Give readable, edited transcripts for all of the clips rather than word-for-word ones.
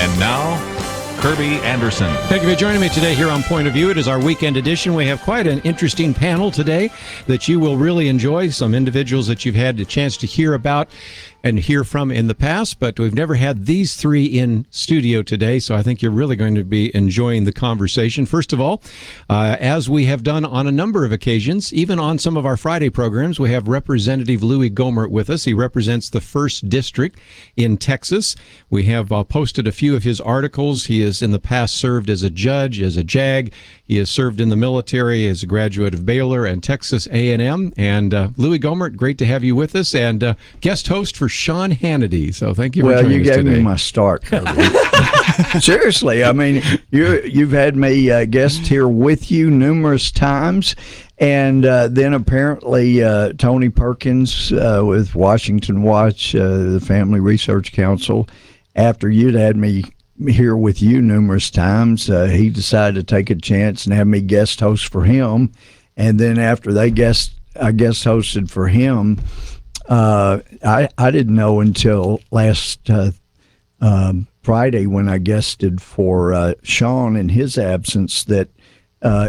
And now, Kerby Anderson. Thank you for joining me today here on Point of View. It is our weekend edition. We have quite an interesting panel today that you will really enjoy. Some individuals that you've had a chance to hear about and hear from in the past, but we've never had these three in studio today, so I think you're really going to be enjoying the conversation. First of all, as we have done on a number of occasions, even on some of our Friday programs, we have Representative Louie Gohmert with us. He represents the 1st District in Texas. We have posted a few of his articles. He has in the past served as a judge, as a JAG. He has served in the military as a graduate of Baylor and Texas A&M. And Louie Gohmert, great to have you with us, and guest host for Sean Hannity. So thank you for joining us today. Well, you gave me my start. Seriously, I mean, you've had me guest here with you numerous times. And then apparently Tony Perkins with Washington Watch, the Family Research Council, after you'd had me here with you numerous times, he decided to take a chance and have me guest host for him. And then after I guest hosted for him, I didn't know until last Friday when I guested for Sean in his absence that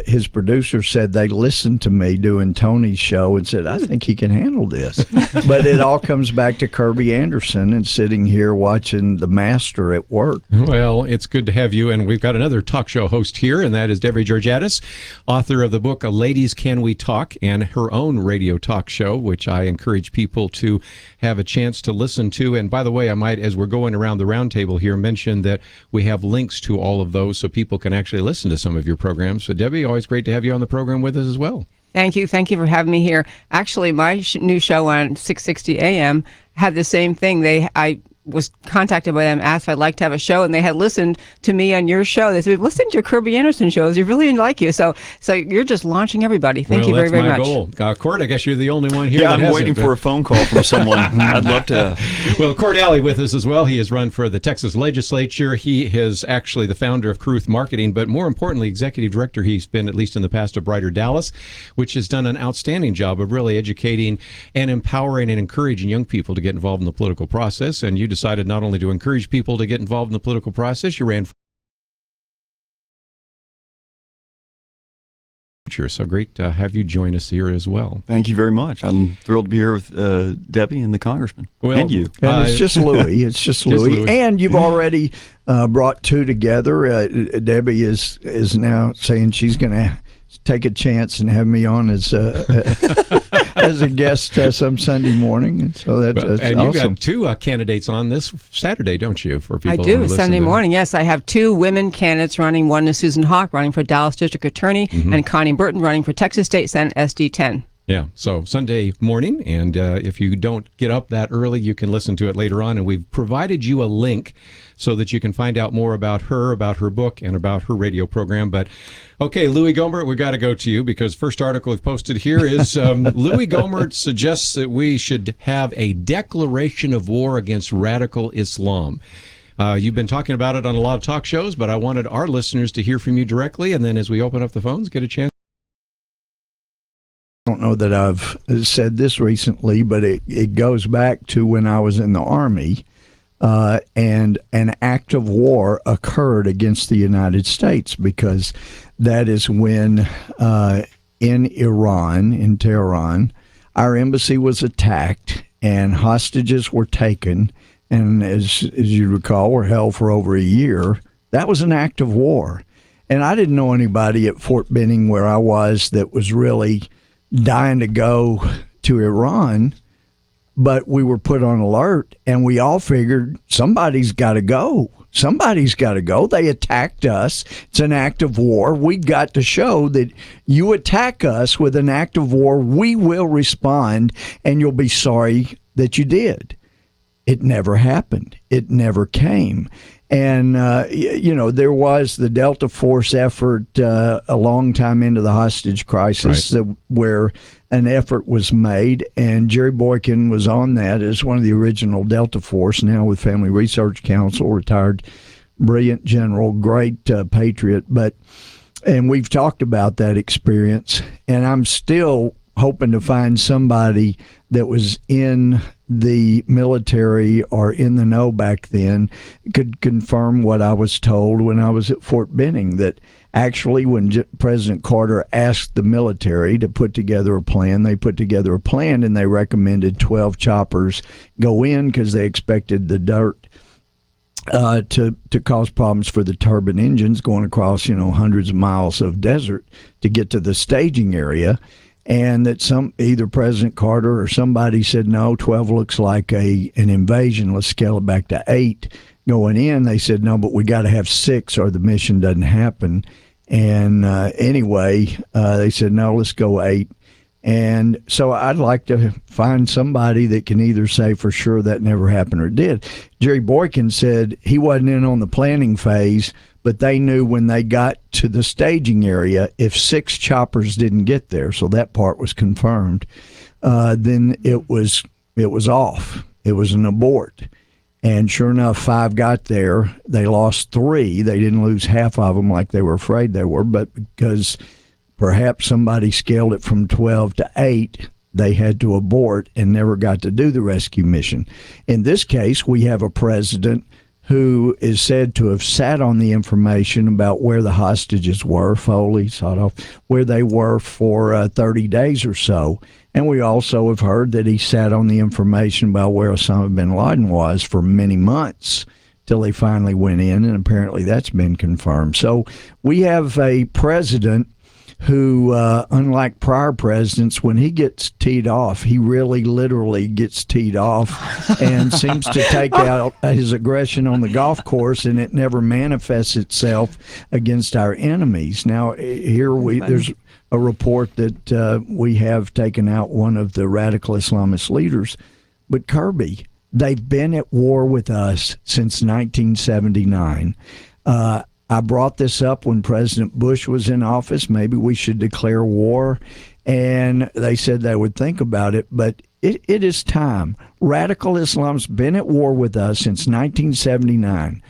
his producer said they listened to me doing Tony's show and said, I think he can handle this. But it all comes back to Kerby Anderson and sitting here watching the master at work. Well, it's good to have you. And we've got another talk show host here, and that is Debbie Georgatos, author of the book Ladies Can We Talk, and her own radio talk show, which I encourage people to have a chance to listen to. And by the way, I might, as we're going around the roundtable here, mention that we have links to all of those so people can actually listen to some of your programs. So Debbie, always great to have you on the program with us as well. Thank you. Thank you for having me here. Actually, my new show on 660 AM had the same thing. I was contacted by them, asked if I'd like to have a show, and they had listened to me on your show. They said, listen to your Kerby Anderson shows. You really like you. So you're just launching everybody. Thank you very, very much. Well, that's my goal. Court, I guess you're the only one here. Yeah, I'm waiting for a phone call from someone. I'd love to. Well, Court Alley with us as well. He has run for the Texas legislature. He is actually the founder of Cruth Marketing, but more importantly, executive director. He's been, at least in the past, of Brighter Dallas, which has done an outstanding job of really educating and empowering and encouraging young people to get involved in the political process. And you decided not only to encourage people to get involved in the political process, you ran for future. So great to have you join us here as well. Thank you very much. I'm thrilled to be here with Debbie and the Congressman. Well, and you. And it's just Louie. It's just Louie. And you've already brought two together. Debbie is now saying she's going to take a chance and have me on as as a guest some Sunday morning. And so that's and awesome. You've got two candidates on this Saturday, don't you? For people I do, who Sunday morning. Yes, I have two women candidates running. One is Susan Hawk, running for Dallas District Attorney, and Connie Burton, running for Texas State Senate SD 10. Yeah, so Sunday morning, and if you don't get up that early, you can listen to it later on, and we've provided you a link so that you can find out more about her book, and about her radio program. But, okay, Louie Gohmert, we've got to go to you, because first article we've posted here is Louie Gohmert suggests that we should have a declaration of war against radical Islam. You've been talking about it on a lot of talk shows, but I wanted our listeners to hear from you directly, and then as we open up the phones, get a chance. I don't know that I've said this recently, but it goes back to when I was in the Army, and an act of war occurred against the United States, because that is when in Iran, in Tehran, our embassy was attacked and hostages were taken, and as you recall, were held for over a year. That was an act of war. And I didn't know anybody at Fort Benning where I was that was really dying to go to Iran, but we were put on alert, and we all figured somebody's got to go. Somebody's got to go. They attacked us. It's an act of war. We got to show that you attack us with an act of war, we will respond, and you'll be sorry that you did. It never happened. It never came. And, there was the Delta Force effort a long time into the hostage crisis, right, where an effort was made, and Jerry Boykin was on that as one of the original Delta Force, now with Family Research Council, retired brilliant general, great patriot. And we've talked about that experience, and I'm still hoping to find somebody that was in the military or in the know back then could confirm what I was told when I was at Fort Benning, that actually when President Carter asked the military to put together a plan, they put together a plan and they recommended 12 choppers go in because they expected the dirt to cause problems for the turbine engines going across, hundreds of miles of desert to get to the staging area. And that either President Carter or somebody said, no, 12 looks like an invasion. Let's scale it back to 8 going in. They said, no, but we got to have 6 or the mission doesn't happen. And anyway, they said, no, let's go 8. And so I'd like to find somebody that can either say for sure that never happened or did. Jerry Boykin said he wasn't in on the planning phase, but they knew when they got to the staging area, if 6 choppers didn't get there, so that part was confirmed, then it was off. It was an abort. And sure enough, 5 got there. They lost 3. They didn't lose half of them like they were afraid they were, but because perhaps somebody scaled it from 12 to 8, they had to abort and never got to do the rescue mission. In this case, we have a president who is said to have sat on the information about where the hostages were, Foley, Sadoff, where they were for 30 days or so. And we also have heard that he sat on the information about where Osama bin Laden was for many months till they finally went in, and apparently that's been confirmed. So we have a president who, unlike prior presidents, when he gets teed off, he really literally gets teed off and seems to take out his aggression on the golf course, and it never manifests itself against our enemies. Now, there's a report that we have taken out one of the radical Islamist leaders, but Kerby, they've been at war with us since 1979. I brought this up when President Bush was in office. Maybe we should declare war. And they said they would think about it. But it is time. Radical Islam's been at war with us since 1979,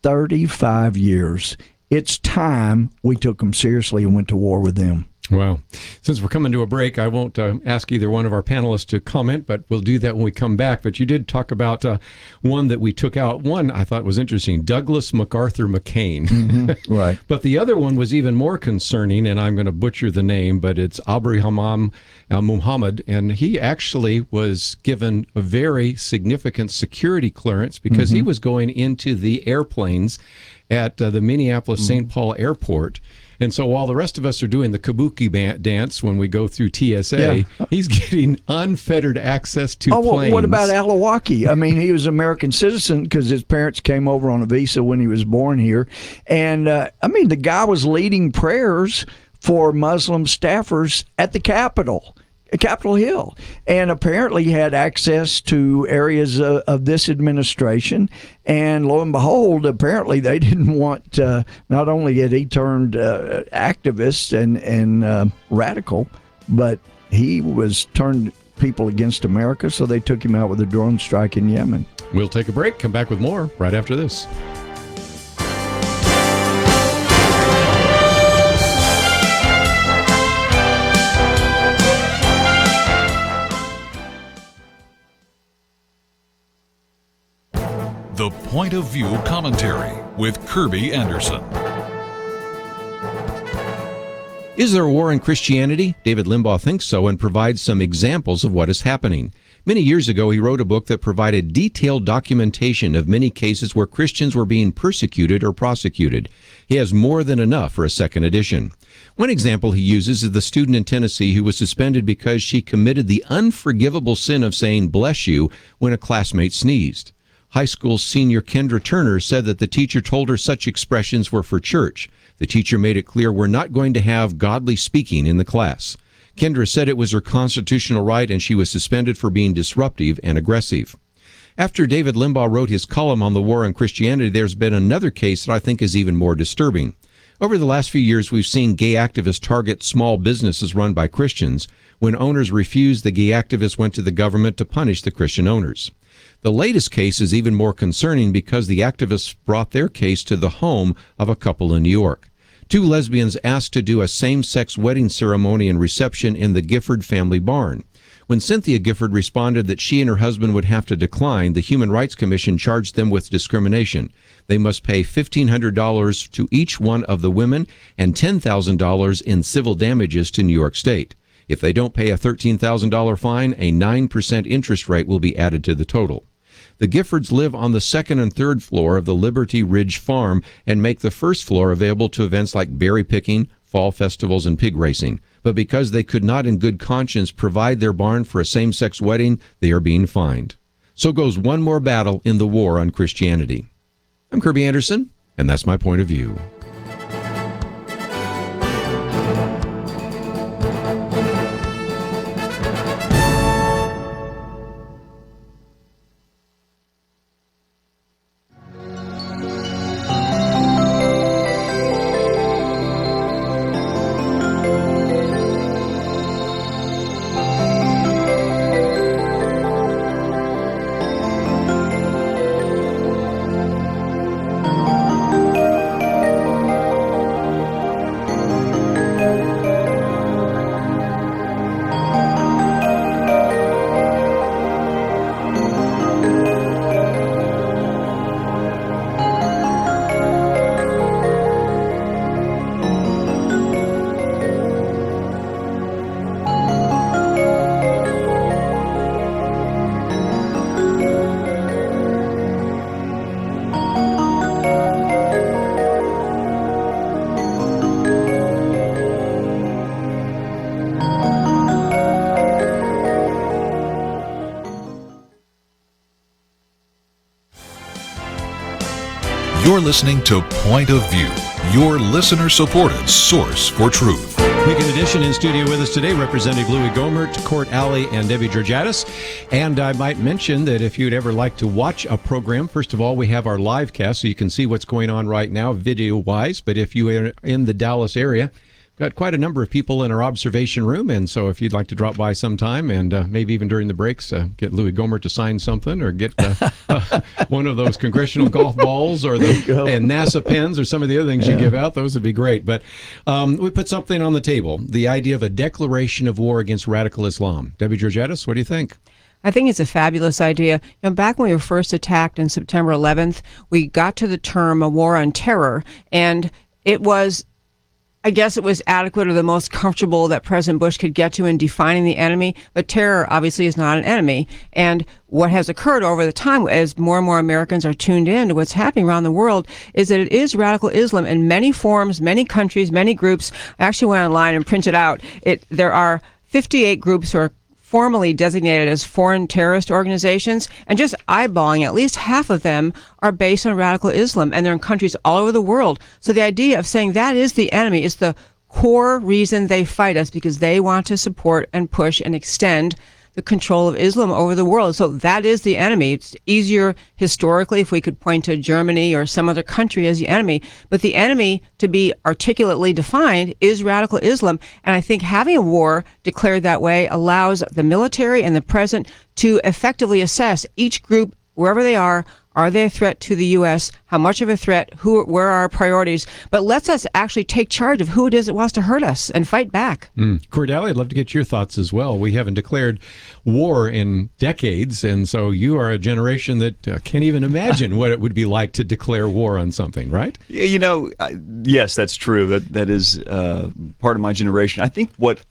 35 years. It's time we took them seriously and went to war with them. Wow. Since we're coming to a break, I won't ask either one of our panelists to comment, but we'll do that when we come back. But you did talk about one that we took out. One I thought was interesting, Douglas MacArthur McCain. Mm-hmm. Right. But the other one was even more concerning, and I'm going to butcher the name, but it's Abraham Muhammad, and he actually was given a very significant security clearance because he was going into the airplanes at the Minneapolis-St. Paul airport. And so while the rest of us are doing the kabuki dance when we go through TSA, he's getting unfettered access to planes. What about Alawaki? I mean, he was an American citizen because his parents came over on a visa when he was born here. And, the guy was leading prayers for Muslim staffers at the Capitol Hill, and apparently had access to areas of this administration. And lo and behold, apparently they didn't want, not only had he turned activist and radical, but he was turned people against America, so they took him out with a drone strike in Yemen. We'll take a break, come back with more right after this. The Point of View Commentary with Kerby Anderson. Is there a war in Christianity? David Limbaugh thinks so and provides some examples of what is happening. Many years ago, he wrote a book that provided detailed documentation of many cases where Christians were being persecuted or prosecuted. He has more than enough for a second edition. One example he uses is the student in Tennessee who was suspended because she committed the unforgivable sin of saying "bless you" when a classmate sneezed. High school senior Kendra Turner said that the teacher told her such expressions were for church. The teacher made it clear we're not going to have godly speaking in the class. Kendra said it was her constitutional right and she was suspended for being disruptive and aggressive. After David Limbaugh wrote his column on the war on Christianity, there's been another case that I think is even more disturbing. Over the last few years, we've seen gay activists target small businesses run by Christians. When owners refused, the gay activists went to the government to punish the Christian owners. The latest case is even more concerning because the activists brought their case to the home of a couple in New York. Two lesbians asked to do a same-sex wedding ceremony and reception in the Gifford family barn. When Cynthia Gifford responded that she and her husband would have to decline, the Human Rights Commission charged them with discrimination. They must pay $1,500 to each one of the women and $10,000 in civil damages to New York State. If they don't pay a $13,000 fine, a 9% interest rate will be added to the total. The Giffords live on the second and third floor of the Liberty Ridge Farm and make the first floor available to events like berry picking, fall festivals, and pig racing. But because they could not in good conscience provide their barn for a same-sex wedding, they are being fined. So goes one more battle in the war on Christianity. I'm Kerby Anderson, and that's my point of view. You're listening to Point of View, your listener-supported source for truth. Weekend edition in studio with us today, Representative Louie Gohmert, Court Alley, and Debbie Georgatos. And I might mention that if you'd ever like to watch a program, first of all, we have our live cast, so you can see what's going on right now video-wise. But if you are in the Dallas area, got quite a number of people in our observation room, and so if you'd like to drop by sometime and maybe even during the breaks get Louie Gohmert to sign something or get one of those congressional golf balls or and NASA pens or some of the other things you give out, those would be great. But we put something on the table, the idea of a declaration of war against radical Islam. Debbie Georgatos, what do you think? I think it's a fabulous idea. Back when we were first attacked on September 11th, we got to the term a war on terror, and it was, I guess it was adequate or the most comfortable that President Bush could get to in defining the enemy. But terror obviously is not an enemy. And what has occurred over the time as more and more Americans are tuned in to what's happening around the world is that it is radical Islam in many forms, many countries, many groups. I actually went online and printed out. There are 58 groups who are formally designated as foreign terrorist organizations, and just eyeballing, at least half of them are based on radical Islam, and they're in countries all over the world. So the idea of saying that is the enemy is the core reason they fight us, because they want to support and push and extend the control of Islam over the world. So that is the enemy. It's easier historically if we could point to Germany or some other country as the enemy. But the enemy, to be articulately defined, is radical Islam. And I think having a war declared that way allows the military and the president to effectively assess each group, wherever they are they a threat to the U.S.? How much of a threat? Where are our priorities? But lets us actually take charge of who it is that wants to hurt us and fight back. Court Alley, I'd love to get your thoughts as well. We haven't declared war in decades, and so you are a generation that can't even imagine what it would be like to declare war on something, right? Yes, that's true. That is part of my generation. I think what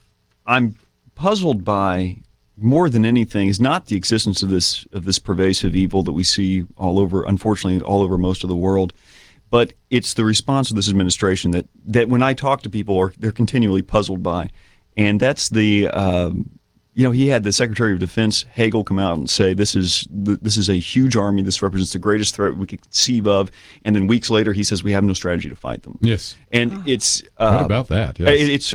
I'm puzzled by more than anything is not the existence of this pervasive evil that we see all over, unfortunately, all over most of the world, but it's the response of this administration that when I talk to people, they're continually puzzled by, and that's the he had the Secretary of Defense Hagel come out and say this is a huge army, this represents the greatest threat we could conceive of, and then weeks later he says we have no strategy to fight them. Yes, and it's what about that? Yes.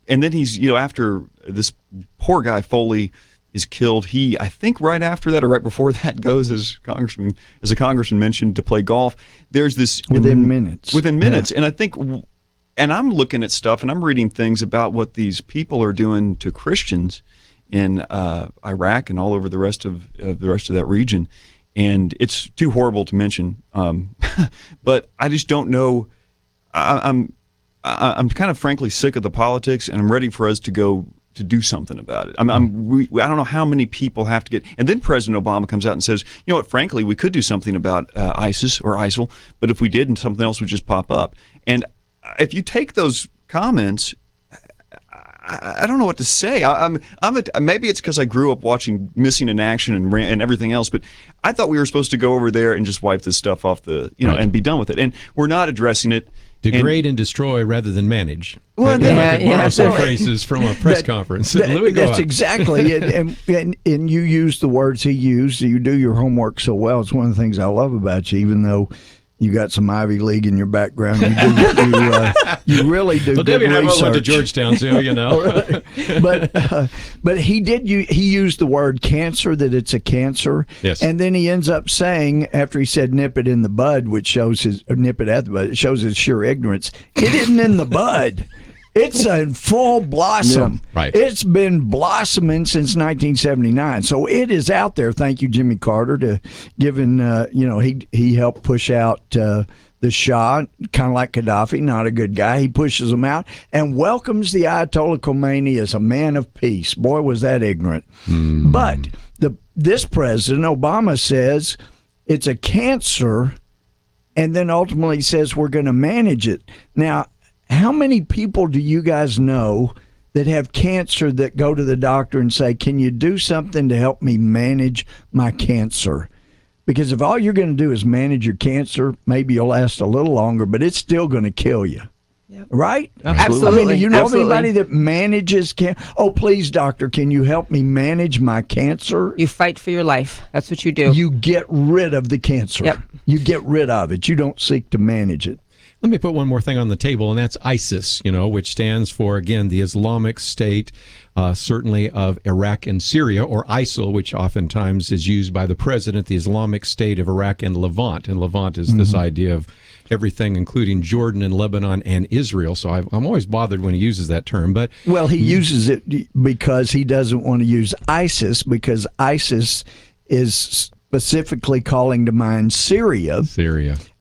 And then he's, after this poor guy Foley is killed, he, I think right after that or right before that, goes, as a congressman mentioned, to play golf. There's this within minutes. Yeah. And I think, and I'm looking at stuff and I'm reading things about what these people are doing to Christians in Iraq and all over the rest of that region, and it's too horrible to mention. But I just don't know. I'm kind of frankly sick of the politics, and I'm ready for us to go to do something about it. I don't know how many people have to get, and then President Obama comes out and says, you know what, frankly, we could do something about ISIS or ISIL, but if we didn't, something else would just pop up. And if you take those comments, I don't know what to say. Maybe it's because I grew up watching Missing in Action and everything else, but I thought we were supposed to go over there and just wipe this stuff off and be done with it. And we're not addressing it. Degrade and destroy rather than manage. Well, borrow some phrases from a press conference. Louie, that's exactly it. And you use the words he used. You do your homework so well. It's one of the things I love about you, even though you got some Ivy League in your background. You really do. Well, good Debbie and I both went to research. Georgetown, so you know. But he used the word cancer, that it's a cancer. Yes. And then he ends up saying, after he said nip it in the bud, which shows nip it at the bud, it shows his sheer ignorance. It isn't in the bud. It's a full blossom. Yeah, right. It's been blossoming since 1979. So it is out there. Thank you, Jimmy Carter, to giving, he helped push out the Shah, kind of like Gaddafi, not a good guy. He pushes him out and welcomes the Ayatollah Khomeini as a man of peace. Boy, was that ignorant. But this president, Obama, says it's a cancer and then ultimately says we're going to manage it. Now, how many people do you guys know that have cancer that go to the doctor and say, can you do something to help me manage my cancer? Because if all you're going to do is manage your cancer, maybe you'll last a little longer, but it's still going to kill you. Yep. Right? Absolutely. I mean, you know Absolutely. anybody that manages cancer? Oh, please, doctor, can you help me manage my cancer? You fight for your life. That's what you do. You get rid of the cancer. Yep. You get rid of it. You don't seek to manage it. Let me put one more thing on the table, and that's ISIS, which stands for, again, the Islamic State, certainly of Iraq and Syria, or ISIL, which oftentimes is used by the president, the Islamic State of Iraq and Levant. And Levant is this idea of everything, including Jordan and Lebanon and Israel. So I'm always bothered when he uses that term. But well, he uses it because he doesn't want to use ISIS, because ISIS is specifically calling to mind Syria.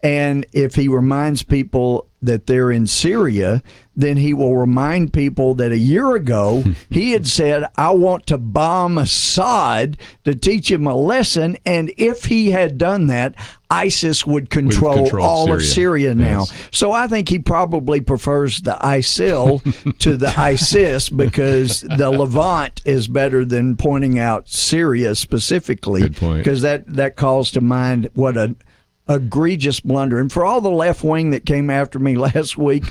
And if he reminds people that they're in Syria, then he will remind people that a year ago he had said, I want to bomb Assad to teach him a lesson. And if he had done that, ISIS would control all of Syria now. Yes. So I think he probably prefers the ISIL to the ISIS, because the Levant is better than pointing out Syria specifically. Good point. Because that calls to mind what a egregious blunder. And for all the left wing that came after me last week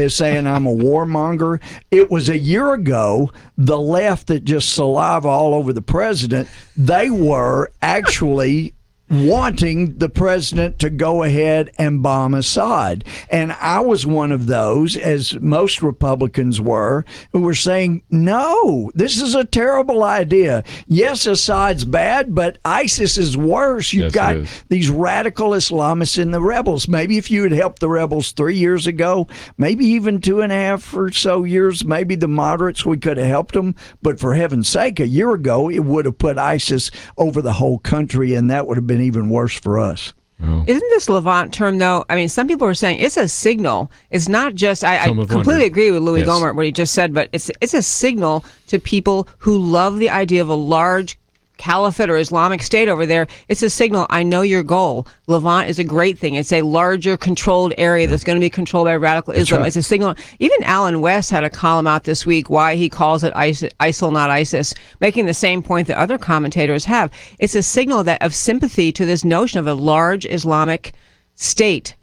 saying I'm a warmonger, it was a year ago, the left that just saliva all over the president, they were actually wanting the president to go ahead and bomb Assad. And I was one of those, as most Republicans were, who were saying, no, this is a terrible idea. Yes, Assad's bad, but ISIS is worse. You've got these radical Islamists in the rebels. Maybe if you had helped the rebels 3 years ago, maybe even 2.5 or so years, maybe the moderates, we could have helped them. But for heaven's sake, a year ago, it would have put ISIS over the whole country, and that would have been even worse for us. Oh. Isn't this Levant term, though? I mean, some people are saying it's a signal. It's not just, I completely agree with Louie Gohmert, what he just said, but it's a signal to people who love the idea of a large caliphate or Islamic State over there. It's a signal. I know your goal. Levant is a great thing. It's a larger controlled area that's going to be controlled by radical Islam. Right. It's a signal. Even Alan West had a column out this week why he calls it ISIL, not ISIS, making the same point that other commentators have. It's a signal that of sympathy to this notion of a large Islamic state.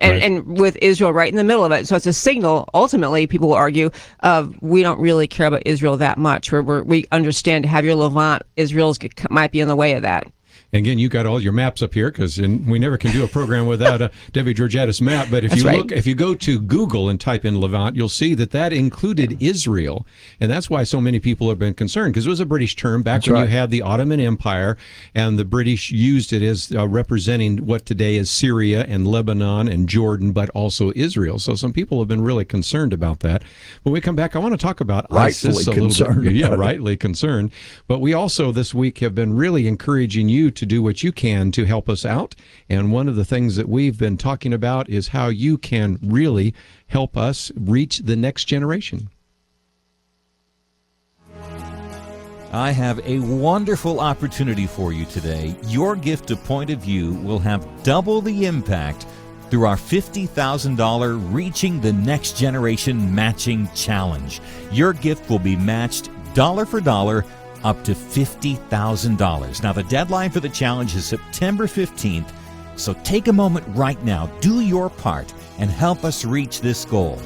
And with Israel right in the middle of it. So it's a signal, ultimately, people will argue, of we don't really care about Israel that much. We understand to have your Levant, Israel might be in the way of that. And again, you got all your maps up here, because we never can do a program without a Debbie Georgatos map. But if you go to Google and type in Levant, you'll see that included Israel, and that's why so many people have been concerned, because it was a British term back when you had the Ottoman Empire, and the British used it as representing what today is Syria and Lebanon and Jordan, but also Israel. So some people have been really concerned about that. When we come back, I want to talk about ISIS a little bit. Yeah, rightly concerned. But we also this week have been really encouraging you to to do what you can to help us out. And one of the things that we've been talking about is how you can really help us reach the next generation. I have a wonderful opportunity for you today. Your gift to Point of View will have double the impact through our $50,000 Reaching the Next Generation Matching Challenge. Your gift will be matched dollar for dollar up to $50,000. Now, the deadline for the challenge is September 15th, so take a moment right now, do your part, and help us reach this goal.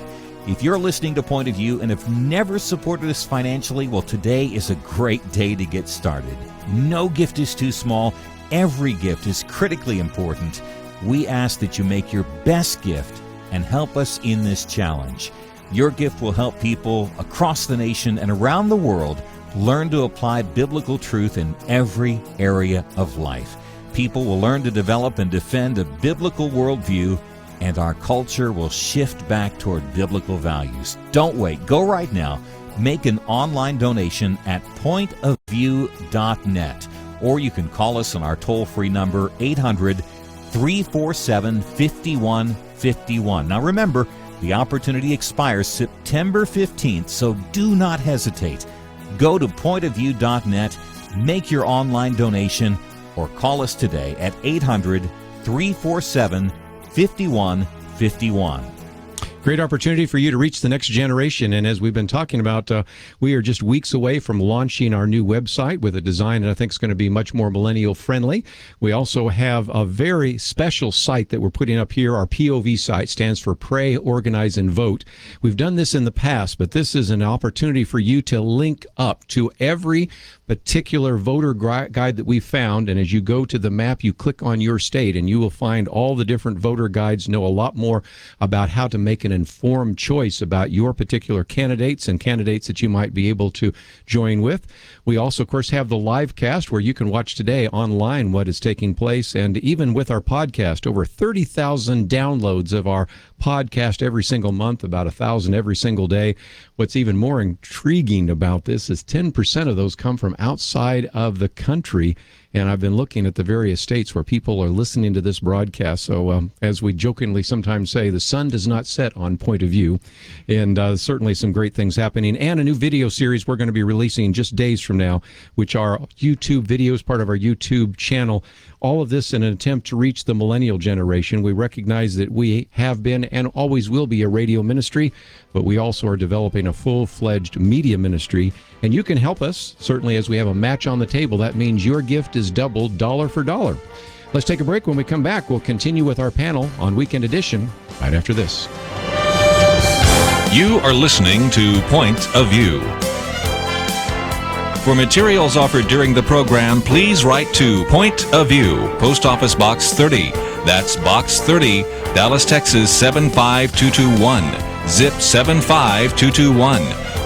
If you're listening to Point of View and have never supported us financially, well, today is a great day to get started. No gift is too small. Every gift is critically important. We ask that you make your best gift and help us in this challenge. Your gift will help people across the nation and around the world learn to apply biblical truth in every area of life. People will learn to develop and defend a biblical worldview, and our culture will shift back toward biblical values. Don't wait. Go right now. Make an online donation at pointofview.net, or you can call us on our toll-free number, 800-347-5151. Now remember, the opportunity expires September 15th, so do not hesitate. Go to pointofview.net, make your online donation, or call us today at 800-347-5151. Great opportunity for you to reach the next generation. And as we've been talking about, we are just weeks away from launching our new website with a design that I think is going to be much more millennial friendly. We also have a very special site that we're putting up here. Our POV site stands for Pray, Organize, and Vote. We've done this in the past, but this is an opportunity for you to link up to every particular voter guide that we found. And as you go to the map, you click on your state and you will find all the different voter guides, know a lot more about how to make an informed choice about your particular candidates and candidates that you might be able to join with. We also, of course, have the Livecast where you can watch today online what is taking place. And even with our podcast, over 30,000 downloads of our podcast every single month, about 1,000 every single day. What's even more intriguing about this is 10% of those come from outside of the country. And I've been looking at the various states where people are listening to this broadcast. So as we jokingly sometimes say, the sun does not set on Point of View. And certainly some great things happening. And a new video series we're going to be releasing just days from now, which are YouTube videos, part of our YouTube channel. All of this in an attempt to reach the millennial generation. We recognize that we have been and always will be a radio ministry, but we also are developing a full-fledged media ministry. And you can help us, certainly, as we have a match on the table. That means your gift is doubled dollar for dollar. Let's take a break. When we come back, we'll continue with our panel on Weekend Edition right after this. You are listening to Point of View. For materials offered during the program, please write to Point of View, Post Office Box 30. That's Box 30, Dallas, Texas 75221, zip 75221.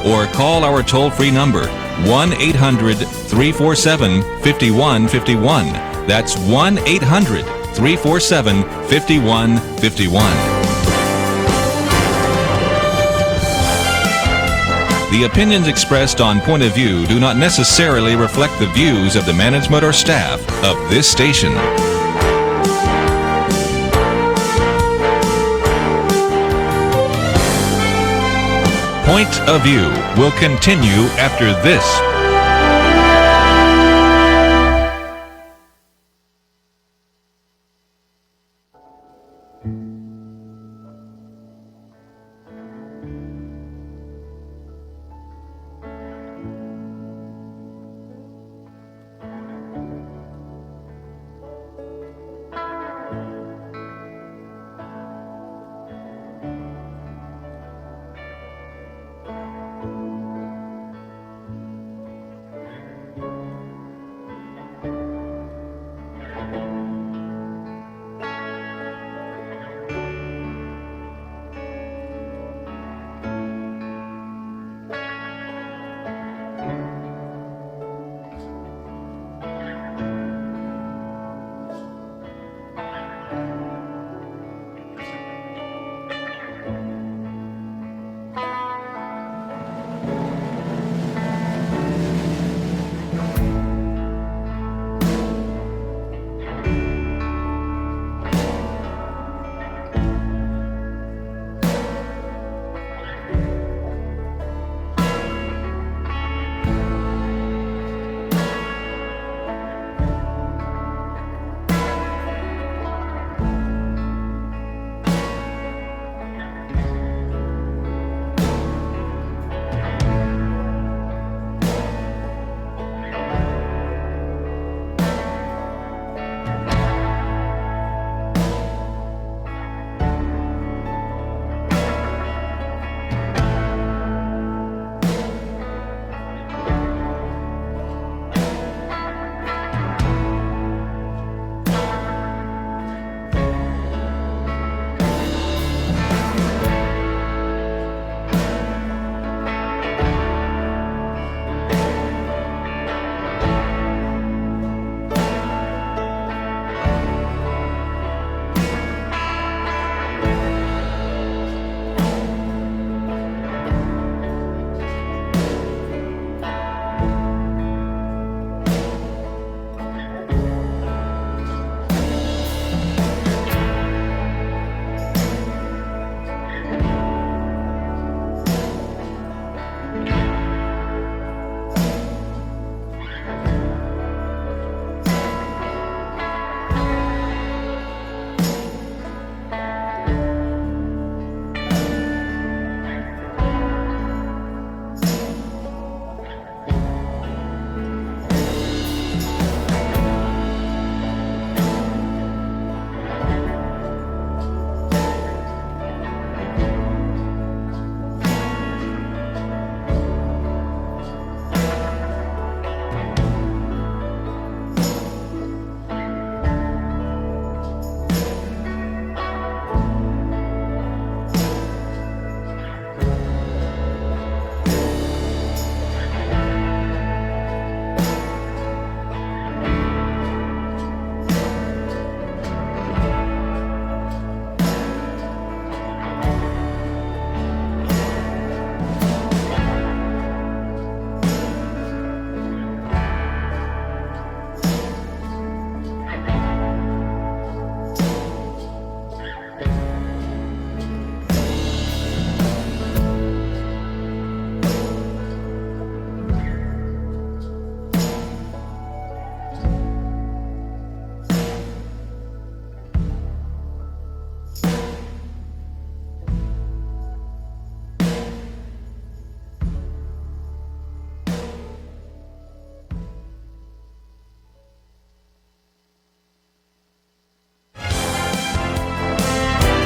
Or call our toll-free number, 1-800-347-5151. That's 1-800-347-5151. The opinions expressed on Point of View do not necessarily reflect the views of the management or staff of this station. Point of View will continue after this.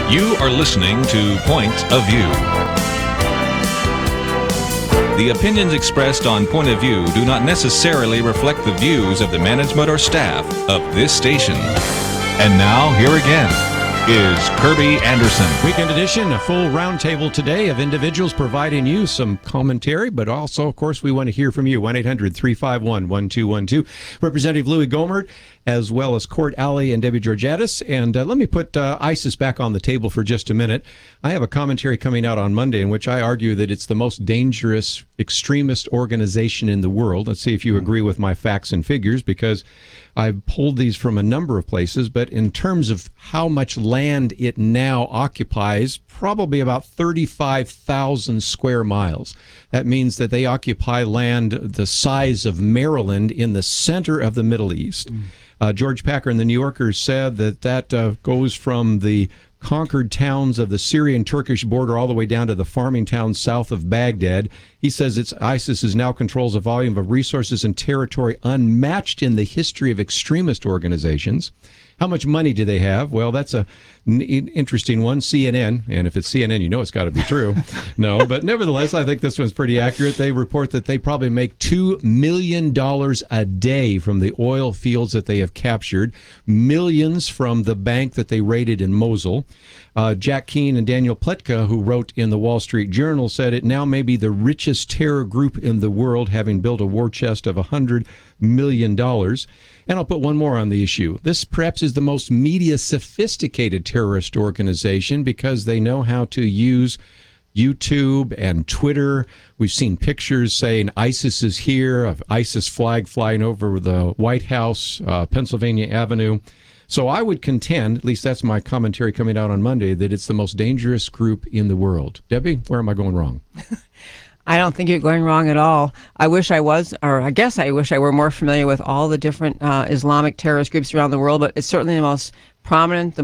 You are listening to Point of View. The opinions expressed on Point of View do not necessarily reflect the views of the management or staff of this station. And now, here again is Kerby Anderson. Weekend edition, a full roundtable today of individuals providing you some commentary, but also, of course, we want to hear from you. 1-800-351-1212. Representative Louie Gohmert, as well as Court Alley and Debbie Georgatos. And let me put ISIS back on the table for just a minute. I have a commentary coming out on Monday in which I argue that it's the most dangerous extremist organization in the world. Let's see if you agree with my facts and figures, because I've pulled these from a number of places, but in terms of how much land it now occupies, probably about 35,000 square miles. That means that they occupy land the size of Maryland in the center of the Middle East. George Packer in the New Yorker said that goes from the conquered towns of the Syrian-Turkish border all the way down to the farming towns south of Baghdad. He says ISIS now controls a volume of resources and territory unmatched in the history of extremist organizations. How much money do they have? Well, that's an interesting one. CNN, and if it's CNN, you know it's got to be true. No, but nevertheless, I think this one's pretty accurate. They report that they probably make $2 million a day from the oil fields that they have captured, millions from the bank that they raided in Mosul. Jack Keane and Daniel Pletka, who wrote in the Wall Street Journal, said it now may be the richest terror group in the world, having built a war chest of $100 million. And I'll put one more on the issue. This perhaps is the most media sophisticated terrorist organization because they know how to use YouTube and Twitter. We've seen pictures saying ISIS is here, of ISIS flag flying over the White House, Pennsylvania Avenue. So I would contend, at least that's my commentary coming out on Monday, that it's the most dangerous group in the world. Debbie, where am I going wrong? I don't think you're going wrong at all. I wish I was, or I guess I wish I were more familiar with all the different Islamic terrorist groups around the world, but it's certainly the most prominent,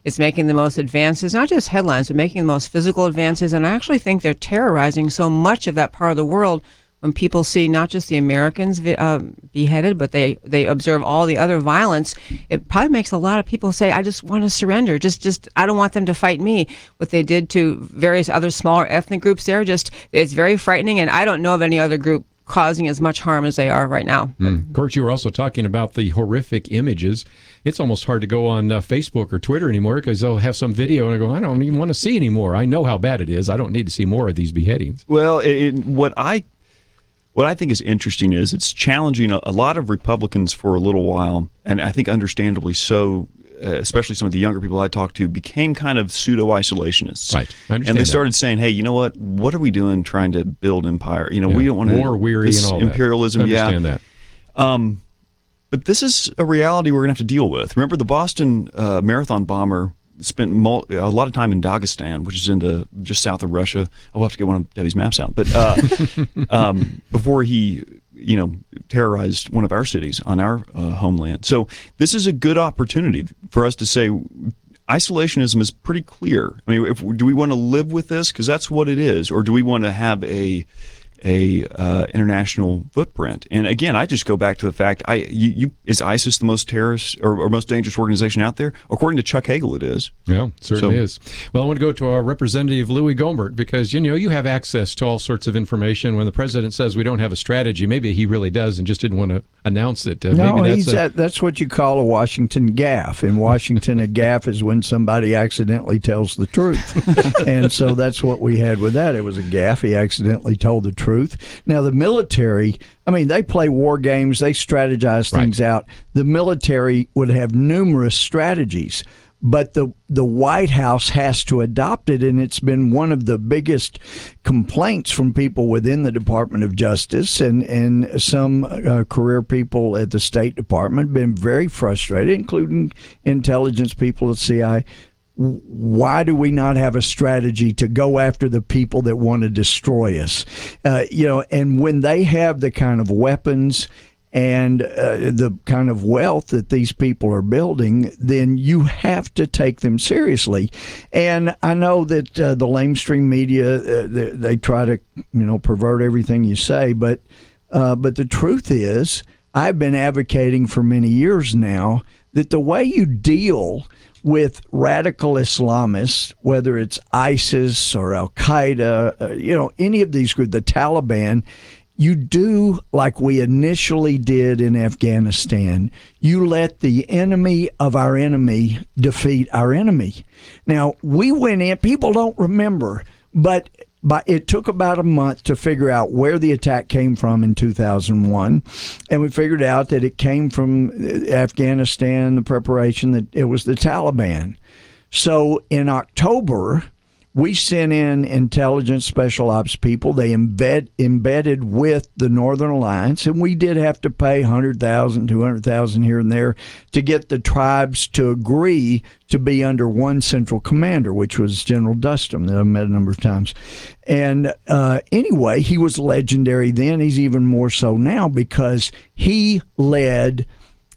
it's making the most advances, not just headlines, but making the most physical advances. And I actually think they're terrorizing so much of that part of the world. When people see not just the Americans beheaded, but they observe all the other violence, it probably makes a lot of people say, I just want to surrender. Just I don't want them to fight me. What they did to various other smaller ethnic groups there, it's very frightening. And I don't know of any other group causing as much harm as they are right now. Of course, you were also talking about the horrific images. It's almost hard to go on Facebook or Twitter anymore because they'll have some video and I go, I don't even want to see anymore. I know how bad it is. I don't need to see more of these beheadings. Well, what I think is interesting is it's challenging a lot of Republicans for a little while, and I think understandably so, especially some of the younger people I talked to, became kind of pseudo-isolationists. Right, I understand and they that. started saying, hey, you know what are we doing trying to build empire? We don't want to... War-weary and all imperialism, that. I understand that. But this is a reality we're going to have to deal with. Remember, the Boston Marathon bomber spent a lot of time in Dagestan, which is just south of Russia. I'll have to get one of Debbie's maps out. But before he, terrorized one of our cities on our homeland. So this is a good opportunity for us to say isolationism is pretty clear. I mean, do we want to live with this? Because that's what it is. Or do we want to have a international footprint? And again, I just go back to the fact: is ISIS the most terrorist or most dangerous organization out there? According to Chuck Hagel, it is. Yeah, it certainly is. Well, I want to go to our representative Louie Gohmert because you have access to all sorts of information. When the president says we don't have a strategy, maybe he really does and just didn't want to announce it. That's what you call a Washington gaffe. In Washington, a gaffe is when somebody accidentally tells the truth, and so that's what we had with that. It was a gaffe. He accidentally told the truth. Now, the military, they play war games, they strategize things out. The military would have numerous strategies, but the White House has to adopt it, and it's been one of the biggest complaints from people within the Department of Justice and some career people at the State Department been very frustrated, including intelligence people at CIA. Why do we not have a strategy to go after the people that want to destroy us? And when they have the kind of weapons and the kind of wealth that these people are building, then you have to take them seriously. And I know that the lamestream media, they try to, pervert everything you say, but the truth is, I've been advocating for many years now that the way you deal with radical Islamists, whether it's ISIS or Al Qaeda, any of these groups, the Taliban, you do like we initially did in Afghanistan. You let the enemy of our enemy defeat our enemy. Now, we went in, people don't remember, but it took about a month to figure out where the attack came from in 2001. And we figured out that it came from Afghanistan, the preparation, that it was the Taliban. So in October, we sent in intelligence special ops people. They embedded with the Northern Alliance, and we did have to pay $100,000, $200,000 here and there to get the tribes to agree to be under one central commander, which was General Dustin, that I've met a number of times. And anyway, he was legendary then. He's even more so now because he led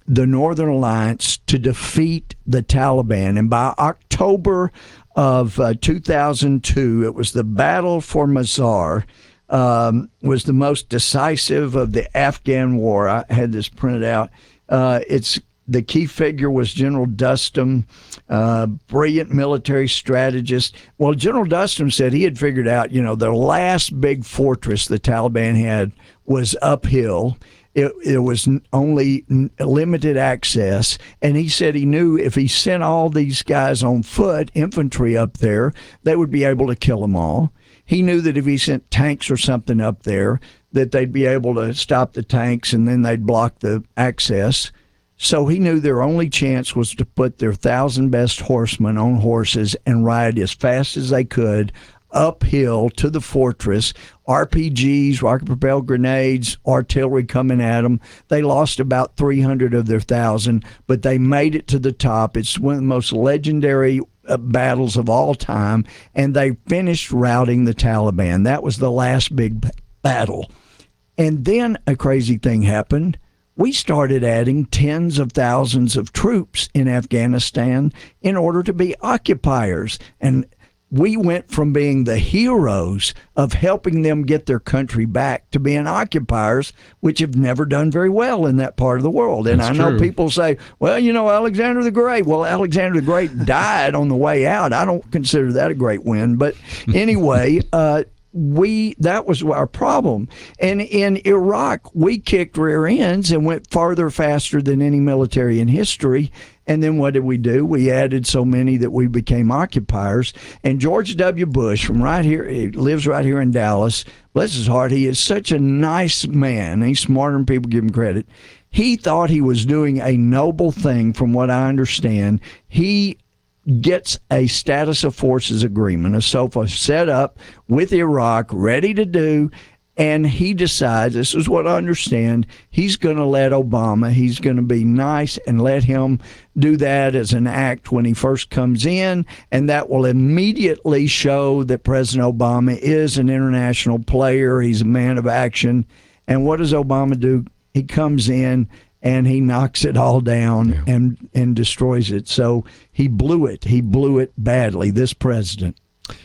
the Northern Alliance to defeat the Taliban. And by October of 2002, it was the Battle for Mazar, was the most decisive of the Afghan war. I had this printed out. The key figure was General Dustin, brilliant military strategist. Well, General Dustin said he had figured out, the last big fortress the Taliban had was uphill. It was only limited access, and he said he knew if he sent all these guys on foot, infantry up there, they would be able to kill them all. He knew that if he sent tanks or something up there, that they'd be able to stop the tanks and then they'd block the access. So he knew their only chance was to put their 1,000 best horsemen on horses and ride as fast as they could uphill to the fortress. RPGs, rocket-propelled grenades, artillery coming at them. They lost about 300 of their 1,000, but they made it to the top. It's one of the most legendary battles of all time, and they finished routing the Taliban. That was the last big battle. And then a crazy thing happened. We started adding tens of thousands of troops in Afghanistan in order to be occupiers. And we went from being the heroes of helping them get their country back to being occupiers, which have never done very well in that part of the world. And I know people say, well, Alexander the Great. Well, Alexander the Great died on the way out. I don't consider that a great win. But anyway, that was our problem. And in Iraq, we kicked rear ends and went farther faster than any military in history. And then what did we do? We added so many that we became occupiers. And George W. Bush, from right here, he lives right here in Dallas. Bless his heart, he is such a nice man. He's smarter than people give him credit. He thought he was doing a noble thing, from what I understand. He gets a status of forces agreement, a SOFA set up with Iraq, ready to do. And he decides, this is what I understand, he's going to let Obama, he's going to be nice and let him do that as an act when he first comes in. And that will immediately show that President Obama is an international player. He's a man of action. And what does Obama do? He comes in and he knocks it all down and destroys it. So he blew it. He blew it badly, this president.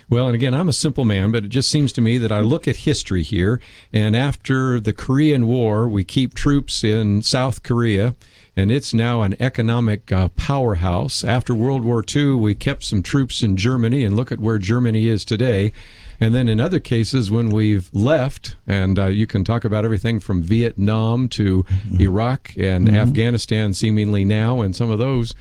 Well, and again, I'm a simple man, but it just seems to me that I look at history here, and after the Korean War, we keep troops in South Korea, and it's now an economic powerhouse. After World War II, we kept some troops in Germany, and look at where Germany is today. And then in other cases, when we've left, and you can talk about everything from Vietnam to Iraq and Afghanistan seemingly now, and some of those,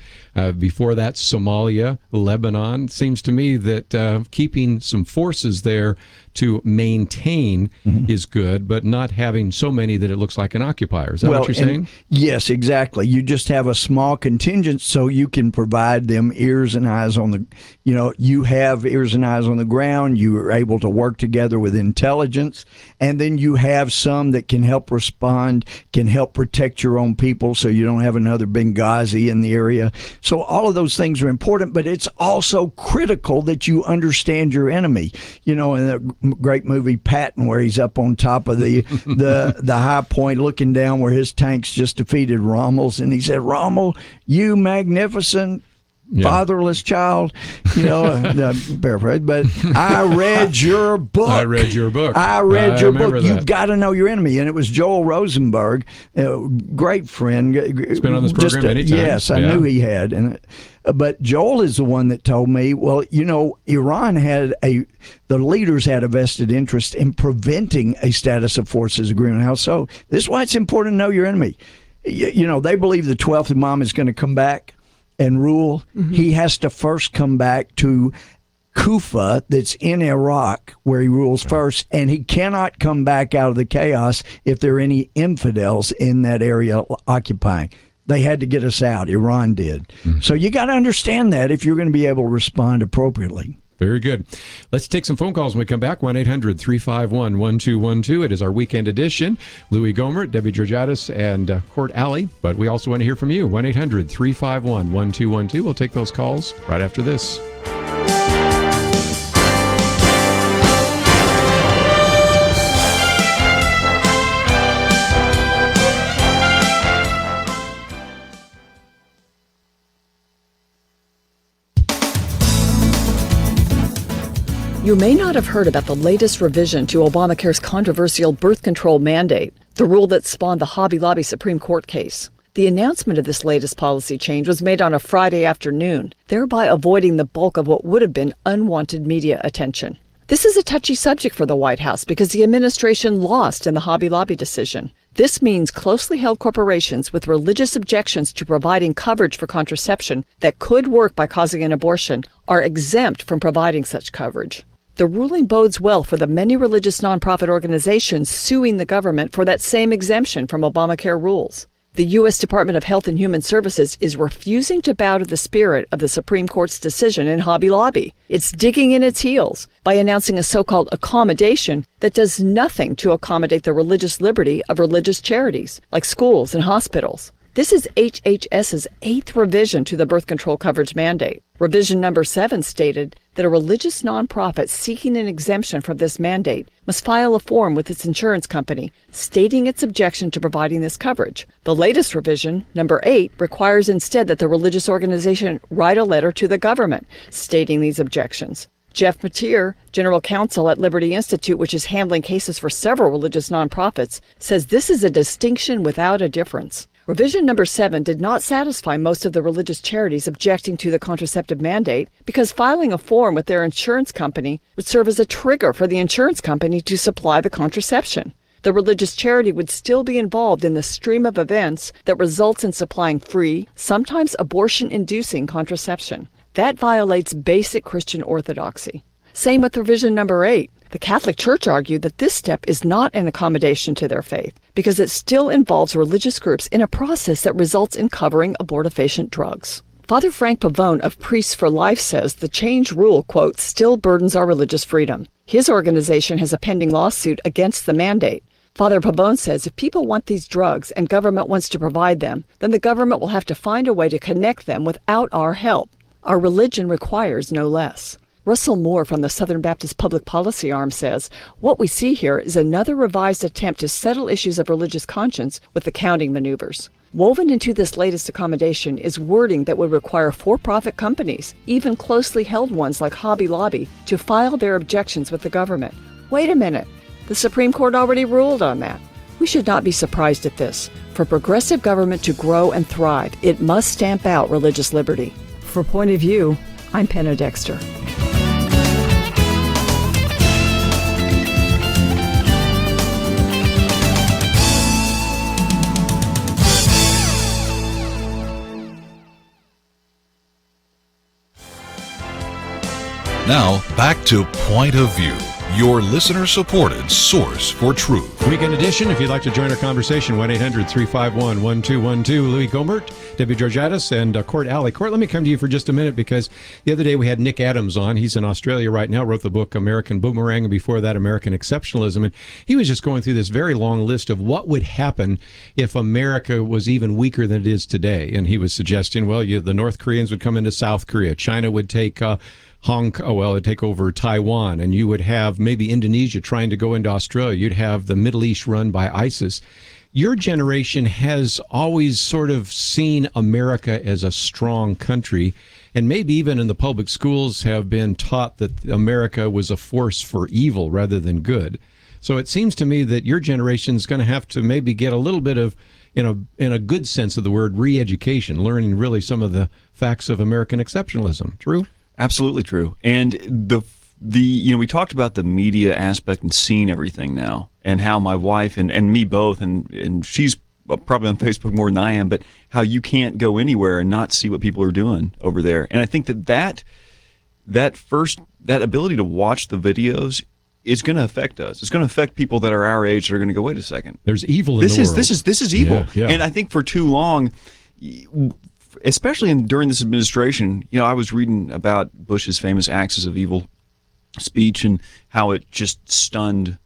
before that, Somalia, Lebanon, seems to me that keeping some forces there to maintain is good, but not having so many that it looks like an occupier. Is that what you're saying? Yes, exactly. You just have a small contingent so you can provide them ears and eyes on the, you have ears and eyes on the ground. You are able to work together with intelligence, and then you have some that can help respond, can help protect your own people so you don't have another Benghazi in the area. So all of those things are important, but it's also critical that you understand your enemy. In the great movie Patton, where he's up on top of the high point looking down where his tanks just defeated Rommel's, and he said, Rommel, you magnificent fatherless child, paraphrase, but I read your book. I read your book. I read your book. That. You've got to know your enemy. And it was Joel Rosenberg, great friend. He's been on this program many times. Yes, I knew he had. But Joel is the one that told me, well, Iran the leaders had a vested interest in preventing a status of forces agreement. How so? This is why it's important to know your enemy. They believe the 12th Imam is going to come back and rule. Mm-hmm. He has to first come back to Kufa, that's in Iraq, where he rules first, and he cannot come back out of the chaos if there are any infidels in that area occupying. They had to get us out. Iran did. Mm-hmm. So you got to understand that if you're going to be able to respond appropriately. Very good. Let's take some phone calls when we come back. 1-800-351-1212. It is our weekend edition. Louie Gohmert, Debbie Georgatos, and Court Alley. But we also want to hear from you. 1-800-351-1212. We'll take those calls right after this. You may not have heard about the latest revision to Obamacare's controversial birth control mandate, the rule that spawned the Hobby Lobby Supreme Court case. The announcement of this latest policy change was made on a Friday afternoon, thereby avoiding the bulk of what would have been unwanted media attention. This is a touchy subject for the White House because the administration lost in the Hobby Lobby decision. This means closely held corporations with religious objections to providing coverage for contraception that could work by causing an abortion are exempt from providing such coverage. The ruling bodes well for the many religious nonprofit organizations suing the government for that same exemption from Obamacare rules. The U.S. Department of Health and Human Services is refusing to bow to the spirit of the Supreme Court's decision in Hobby Lobby. It's digging in its heels by announcing a so-called accommodation that does nothing to accommodate the religious liberty of religious charities, like schools and hospitals. This is HHS's 8th revision to the birth control coverage mandate. Revision number 7 stated that a religious nonprofit seeking an exemption from this mandate must file a form with its insurance company stating its objection to providing this coverage. The latest revision, number 8, requires instead that the religious organization write a letter to the government stating these objections. Jeff Mateer, general counsel at Liberty Institute, which is handling cases for several religious nonprofits, says this is a distinction without a difference. Revision number 7 did not satisfy most of the religious charities objecting to the contraceptive mandate because filing a form with their insurance company would serve as a trigger for the insurance company to supply the contraception. The religious charity would still be involved in the stream of events that results in supplying free, sometimes abortion-inducing contraception. That violates basic Christian orthodoxy. Same with revision number 8. The Catholic Church argued that this step is not an accommodation to their faith because it still involves religious groups in a process that results in covering abortifacient drugs. Father Frank Pavone of Priests for Life says the change rule, quote, still burdens our religious freedom. His organization has a pending lawsuit against the mandate. Father Pavone says if people want these drugs and government wants to provide them, then the government will have to find a way to connect them without our help. Our religion requires no less. Russell Moore from the Southern Baptist Public Policy Arm says, what we see here is another revised attempt to settle issues of religious conscience with accounting maneuvers. Woven into this latest accommodation is wording that would require for-profit companies, even closely held ones like Hobby Lobby, to file their objections with the government. Wait a minute, the Supreme Court already ruled on that. We should not be surprised at this. For progressive government to grow and thrive, it must stamp out religious liberty. For Point of View, I'm Penna Dexter. Now, back to Point of View, your listener-supported source for truth. Weekend edition, if you'd like to join our conversation, 1-800-351-1212. Louie Gohmert, Debbie Georgatos, and Court Alley. Court, let me come to you for just a minute because the other day we had Nick Adams on. He's in Australia right now, wrote the book American Boomerang, and before that, American Exceptionalism. And he was just going through this very long list of what would happen if America was even weaker than it is today. And he was suggesting, well, the North Koreans would come into South Korea. China would take it'd take over Taiwan, and you would have maybe Indonesia trying to go into Australia. You'd have the Middle East run by ISIS. Your generation has always sort of seen America as a strong country. and maybe even in the public schools have been taught that America was a force for evil rather than good. So it seems to me that your generation is going to have to maybe get a little bit of, in a good sense of the word, re-education, learning really some of the facts of American exceptionalism. True? Absolutely true. And the we talked about the media aspect and seeing everything now, and how my wife and me both, and she's probably on Facebook more than I am, but how you can't go anywhere and not see what people are doing over there. And I think that ability to watch the videos is going to affect us. It's going to affect people that are our age that are going to go, wait a second. There's evil in the world. This is evil. Yeah. And I think for too long, especially during this administration, I was reading about Bush's famous Axis of Evil speech and how it just stunned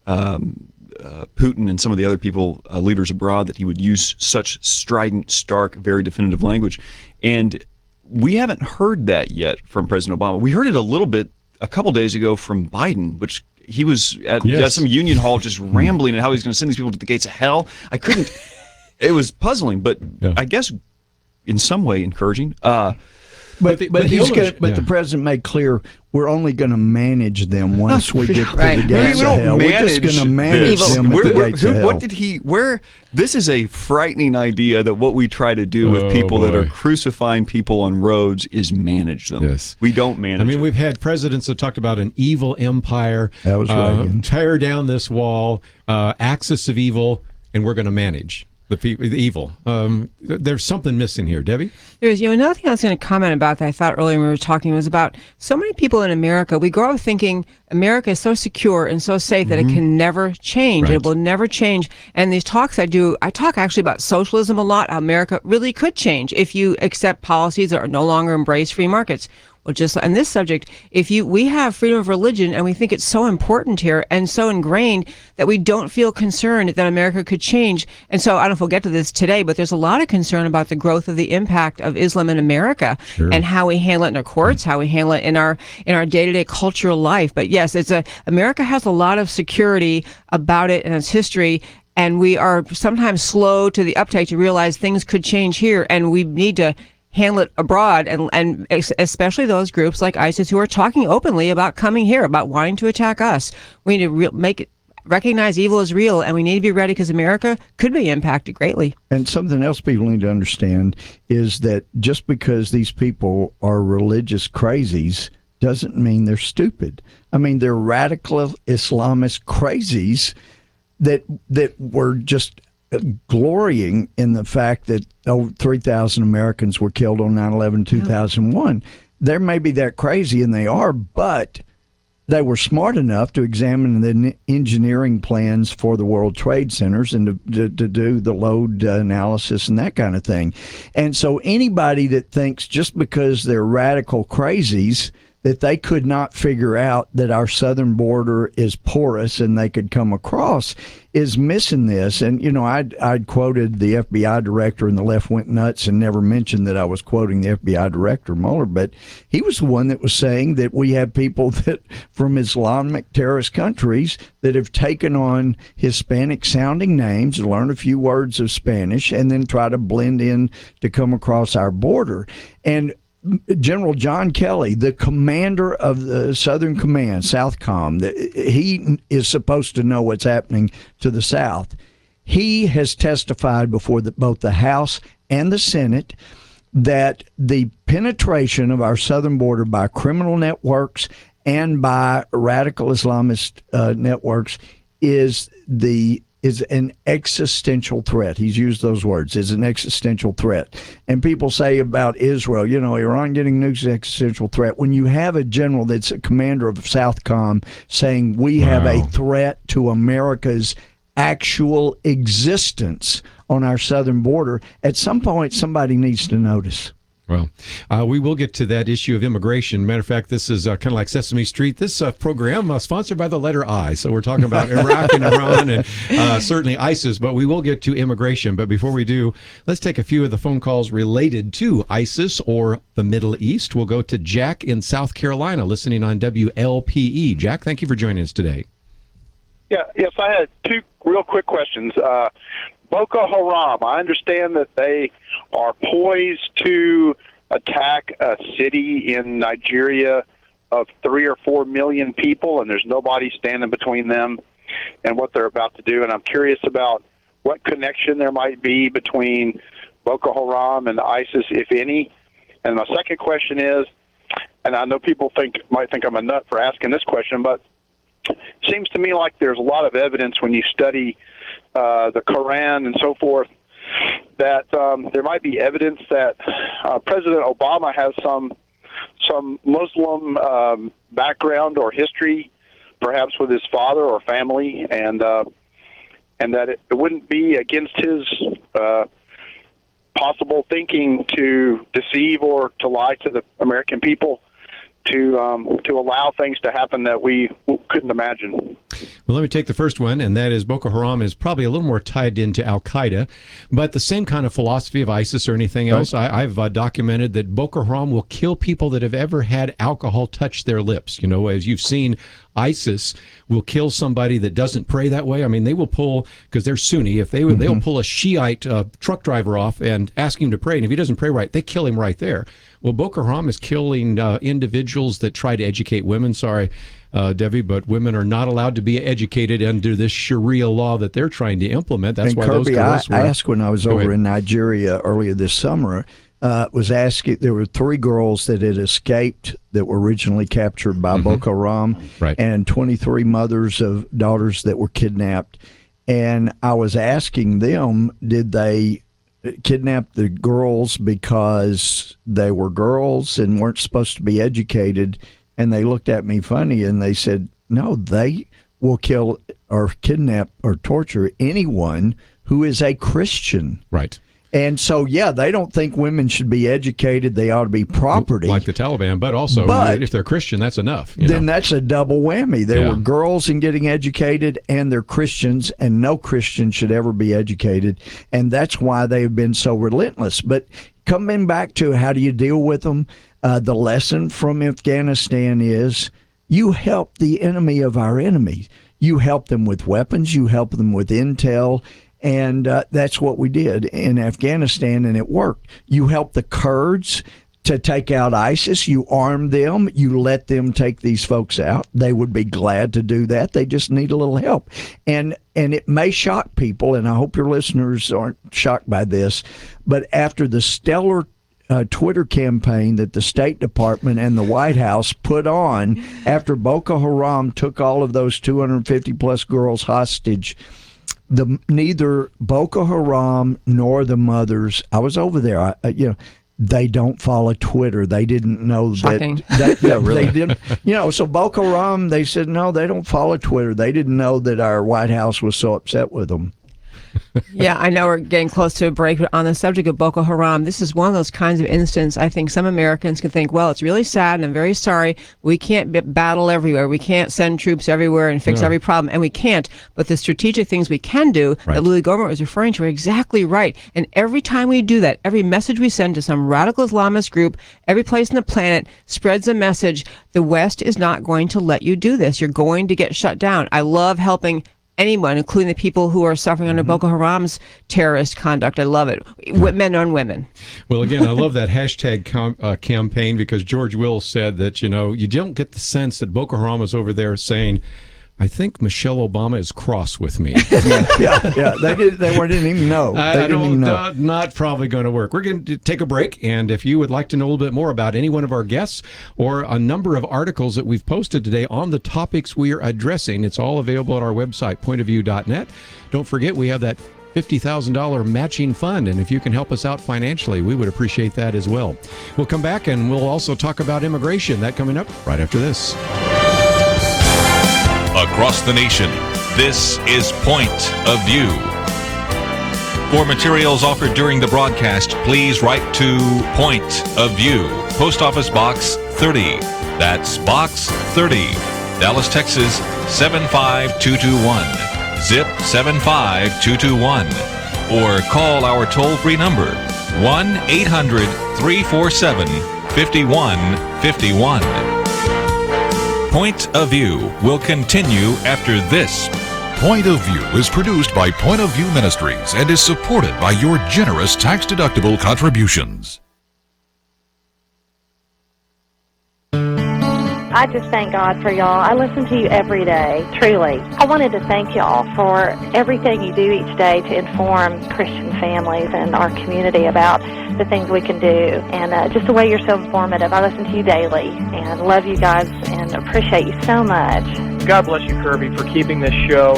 Putin and some of the other leaders abroad, that he would use such strident, stark, very definitive language. And we haven't heard that yet from President Obama. We heard it a little bit a couple days ago from Biden, which he was at some union hall just rambling at how he's going to send these people to the gates of hell. It was puzzling, but I guess in some way encouraging. But the president made clear we're only going to manage them once we get to the gates of hell. We're just going to manage them at the gates of hell. What did he? This is a frightening idea that what we try to do with people that are crucifying people on roads is manage them. Yes. We don't manage them. We've had presidents that talked about an evil empire. That was Reagan. Tear down this wall, axis of evil, and we're going to manage the evil. There's something missing here, Debbie. There's, another thing I was going to comment about that I thought earlier when we were talking was about so many people in America. We grow up thinking America is so secure and so safe that it can never change. Right. It will never change. And these talks I talk actually about socialism a lot. How America really could change if you accept policies that are no longer embrace free markets. Well, just on this subject, we have freedom of religion, and we think it's so important here and so ingrained that we don't feel concerned that America could change. And so I don't know if we'll get to this today, but there's a lot of concern about the growth of the impact of Islam in America and how we handle it in our courts, how we handle it in our day-to-day cultural life. But yes, America has a lot of security about it and its history. And we are sometimes slow to the uptake to realize things could change here, and we need to handle it abroad, and especially those groups like ISIS who are talking openly about coming here, about wanting to attack us. We need to recognize evil is real, and we need to be ready because America could be impacted greatly. And something else people need to understand is that just because these people are religious crazies doesn't mean they're stupid. They're radical Islamist crazies that were just glorying in the fact that 3,000 Americans were killed on 9/11/2001. They may be that crazy, and they are, but they were smart enough to examine the engineering plans for the World Trade Centers and to do the load analysis and that kind of thing. And so anybody that thinks just because they're radical crazies that they could not figure out that our southern border is porous and they could come across is missing this. And, I'd quoted the FBI director, and the left went nuts and never mentioned that I was quoting the FBI director, Mueller, but he was the one that was saying that we have people that from Islamic terrorist countries that have taken on Hispanic sounding names, learn a few words of Spanish, and then try to blend in to come across our border. And General John Kelly, the commander of the Southern Command, Southcom, he is supposed to know what's happening to the South. He has testified before both the House and the Senate that the penetration of our southern border by criminal networks and by radical Islamist networks is an existential threat. He's used those words, is an existential threat. And people say about Israel, Iran getting nukes is an existential threat. When you have a general that's a commander of Southcom saying we have a threat to America's actual existence on our southern border, at some point somebody needs to notice. Well, we will get to that issue of immigration. Matter of fact, this is kind of like Sesame Street. This program sponsored by the letter I. So we're talking about Iraq and Iran and certainly ISIS, but we will get to immigration. But before we do, let's take a few of the phone calls related to ISIS or the Middle East. We'll go to Jack in South Carolina, listening on WLPE. Jack, thank you for joining us today. Yes, I had two real quick questions. Boko Haram, I understand that they are poised to attack a city in Nigeria of 3 or 4 million people, and there's nobody standing between them and what they're about to do. And I'm curious about what connection there might be between Boko Haram and ISIS, if any. And my second question is, and I know people might think I'm a nut for asking this question, but it seems to me like there's a lot of evidence when you study the Quran and so forth that there might be evidence that President Obama has some Muslim background or history, perhaps with his father or family, and that it wouldn't be against his possible thinking to deceive or to lie to the American people to allow things to happen that we couldn't imagine. Well, let me take the first one, and that is Boko Haram is probably a little more tied into Al-Qaeda, but the same kind of philosophy of ISIS or anything else. I've documented that Boko Haram will kill people that have ever had alcohol touch their lips. You know, as you've seen, ISIS will kill somebody that doesn't pray that way. I mean, they will pull, because they're Sunni, if they'll pull a Shiite truck driver off and ask him to pray, and if he doesn't pray right, they kill him right there. Well, Boko Haram is killing individuals that try to educate women. Sorry, Debbie, but women are not allowed to be educated under this Sharia law that they're trying to implement. That's why Kerby, those girls I asked when I was over in Nigeria earlier this summer, was asking, there were 3 girls that had escaped that were originally captured by Boko Haram, and 23 mothers of daughters that were kidnapped. And I was asking them, did they kidnap the girls because they were girls and weren't supposed to be educated? And they looked at me funny and they said, no, they will kill or kidnap or torture anyone who is a Christian. Right. And so, yeah, they don't think women should be educated. They ought to be property. Like the Taliban, but also if they're Christian, that's enough. Then that's a double whammy. There were girls in getting educated, and they're Christians, and no Christian should ever be educated. And that's why they've been so relentless. But coming back to how do you deal with them, the lesson from Afghanistan is you help the enemy of our enemy. You help them with weapons. You help them with intel. And that's what we did in Afghanistan, and it worked. You help the Kurds to take out ISIS. You arm them. You let them take these folks out. They would be glad to do that. They just need a little help. And it may shock people, and I hope your listeners aren't shocked by this, but after the stellar Twitter campaign that the State Department and the White House put on after Boko Haram took all of those 250-plus girls hostage, neither Boko Haram nor the mothers, I was over there, they don't follow Twitter. They didn't know that really? They didn't, so Boko Haram, they said, no, they don't follow Twitter. They didn't know that our White House was so upset with them. Yeah, I know we're getting close to a break, but on the subject of Boko Haram, this is one of those kinds of incidents I think some Americans can think, well, it's really sad and I'm very sorry. We can't battle everywhere. We can't send troops everywhere and fix every problem, and we can't. But the strategic things we can do that Louie Gohmert was referring to are exactly right. And every time we do that, every message we send to some radical Islamist group, every place on the planet spreads a message. The West is not going to let you do this. You're going to get shut down. I love helping anyone, including the people who are suffering under Boko Haram's terrorist conduct. I love it. Men on women. Well, again, I love that hashtag campaign, because George Will said that, you don't get the sense that Boko Haram is over there saying, I think Michelle Obama is cross with me. yeah. They didn't even know. Not probably going to work. We're going to take a break, and if you would like to know a little bit more about any one of our guests or a number of articles that we've posted today on the topics we are addressing, it's all available at our website, pointofview.net. Don't forget, we have that $50,000 matching fund, and if you can help us out financially, we would appreciate that as well. We'll come back, and we'll also talk about immigration. That coming up right after this. Across the nation, this is Point of View. For materials offered during the broadcast, please write to Point of View, Post Office Box 30. That's Box 30, Dallas, Texas 75221. Zip 75221. Or call our toll-free number 1-800-347-5151. Point of View will continue after this. Point of View is produced by Point of View Ministries and is supported by your generous tax-deductible contributions. I just thank God for y'all. I listen to you every day, truly. I wanted to thank y'all for everything you do each day to inform Christian families and our community about the things we can do, and just the way you're so informative. I listen to you daily and love you guys and appreciate you so much. God bless you, Kerby, for keeping this show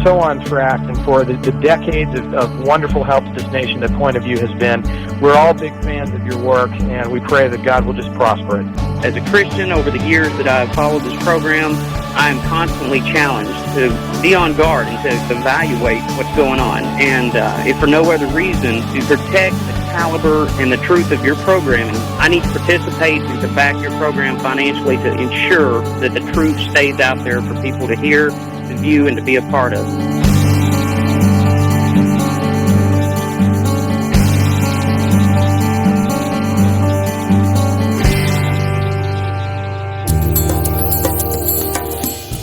so on track and for the decades of wonderful help to this nation that Point of View has been. We're all big fans of your work, and we pray that God will just prosper it. As a Christian, over the years that I've followed this program, I am constantly challenged to be on guard and to evaluate what's going on. And if for no other reason, to protect the caliber and the truth of your programming, I need to participate and to back your program financially to ensure that the truth stays out there for people to hear, to view, and to be a part of.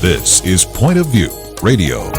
This is Point of View Radio.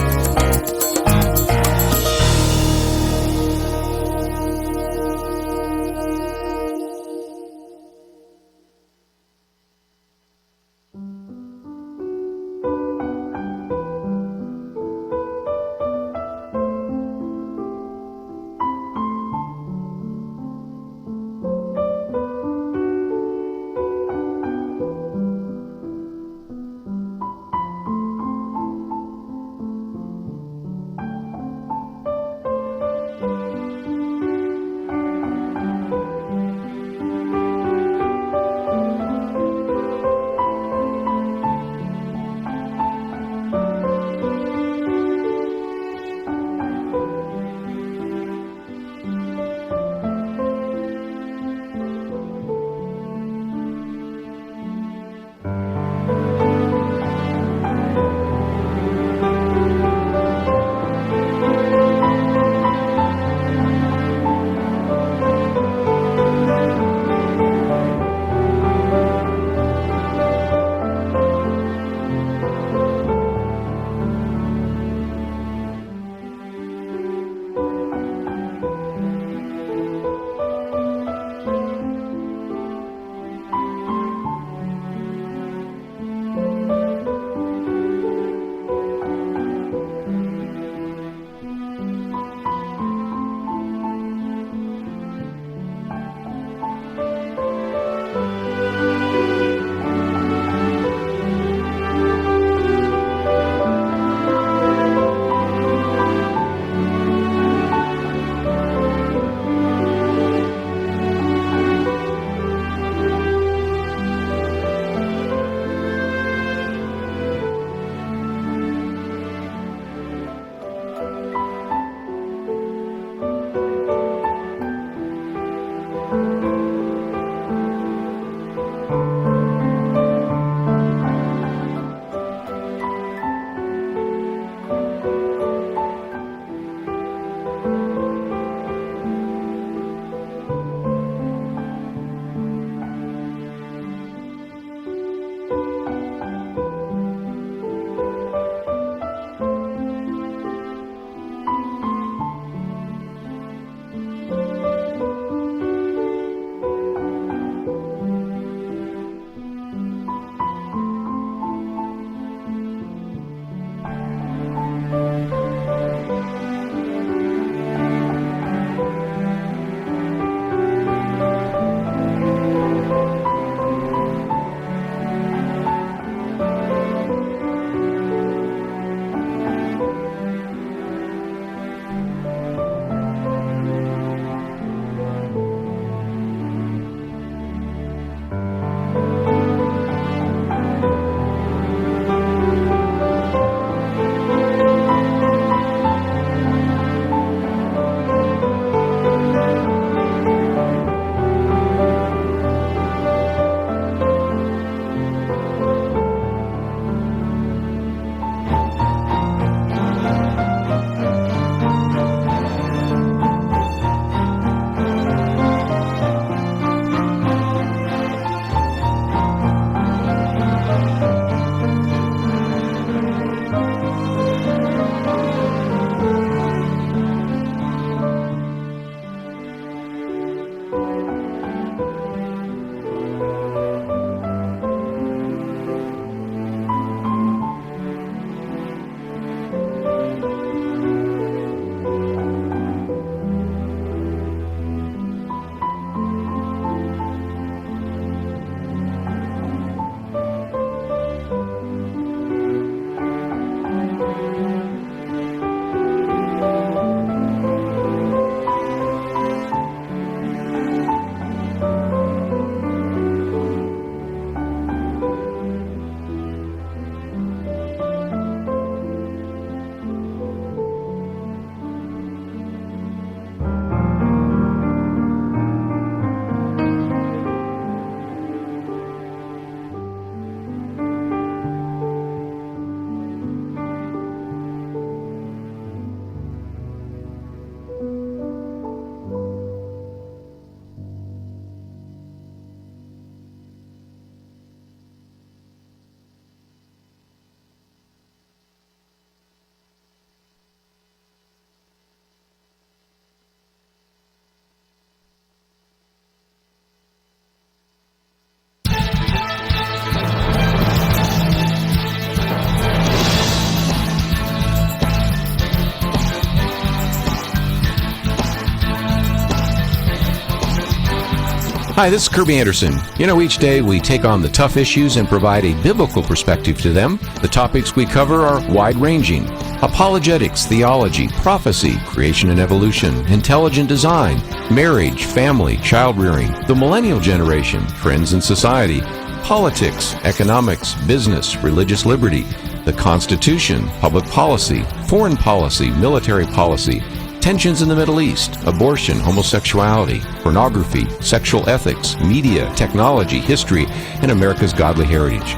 Hi, this is Kerby Anderson. You know, each day we take on the tough issues and provide a biblical perspective to them. The topics we cover are wide-ranging: apologetics, theology, prophecy, creation and evolution, intelligent design, marriage, family, child-rearing, the millennial generation, trends in society, politics, economics, business, religious liberty, the Constitution, public policy, foreign policy, military policy, tensions in the Middle East, abortion, homosexuality, pornography, sexual ethics, media, technology, history, and America's godly heritage.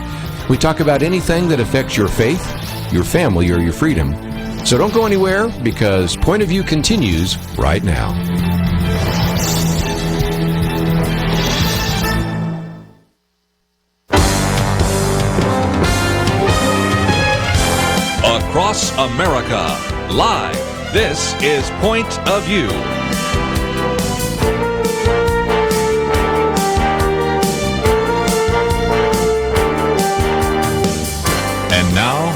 We talk about anything that affects your faith, your family, or your freedom. So don't go anywhere, because Point of View continues right now. Across America, live. This is Point of View. And now,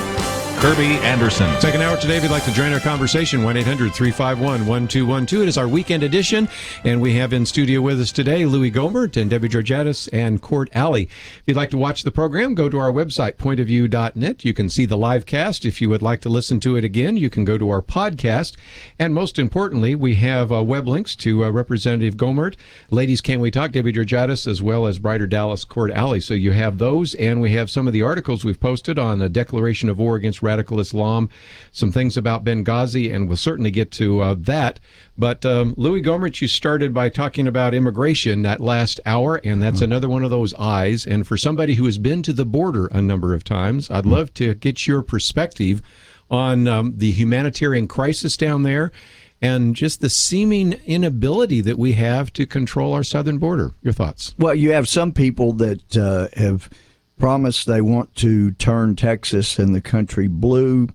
Kerby Anderson. Second hour today, if you'd like to join our conversation, 1-800-351-1212. It is our weekend edition, and we have in studio with us today Louie Gohmert and Debbie Georgatos and Court Alley. If you'd like to watch the program, go to our website, pointofview.net. You can see the live cast. If you would like to listen to it again, you can go to our podcast. And most importantly, we have web links to Representative Gohmert, Ladies Can We Talk, Debbie Georgatos, as well as Brighter Dallas, Court Alley. So you have those, and we have some of the articles we've posted on the declaration of war against radical Islam, some things about Benghazi, and we'll certainly get to that. But Louie Gohmert, you started by talking about immigration that last hour, and that's another one of those eyes. And for somebody who has been to the border a number of times, I'd love to get your perspective on the humanitarian crisis down there and just the seeming inability that we have to control our southern border. Your thoughts? Well, you have some people that have promised they want to turn Texas and the country blue,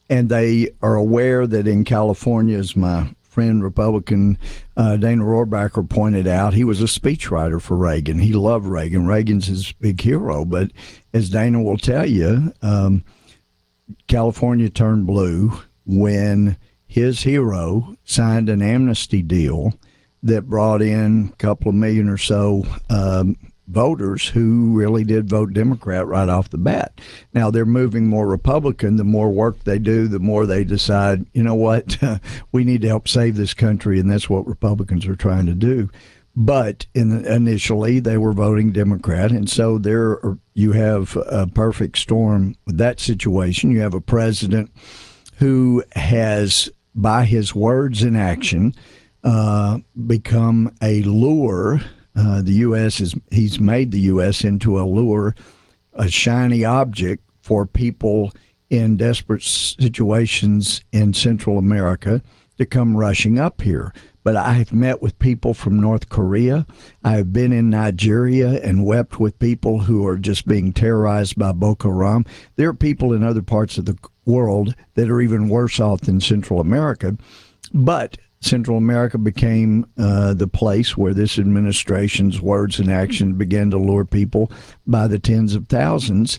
and they are aware that in California, as my friend Republican Dana Rohrabacher pointed out, he was a speechwriter for Reagan. He loved Reagan. Reagan's his big hero, but as Dana will tell you, California turned blue when his hero signed an amnesty deal that brought in a couple of million or so voters who really did vote Democrat right off the bat. Now they're moving more Republican. The more work they do, the more they decide, you know what, we need to help save this country, and that's what Republicans are trying to do. But initially they were voting Democrat, and so you have a perfect storm with that situation. You have a president who has, by his words and action, become a lure. The U.S. he's made the U.S. into a lure, a shiny object for people in desperate situations in Central America to come rushing up here. But I have met with people from North Korea. I have been in Nigeria and wept with people who are just being terrorized by Boko Haram. There are people in other parts of the world that are even worse off than Central America. But Central America became the place where this administration's words and action began to lure people by the tens of thousands.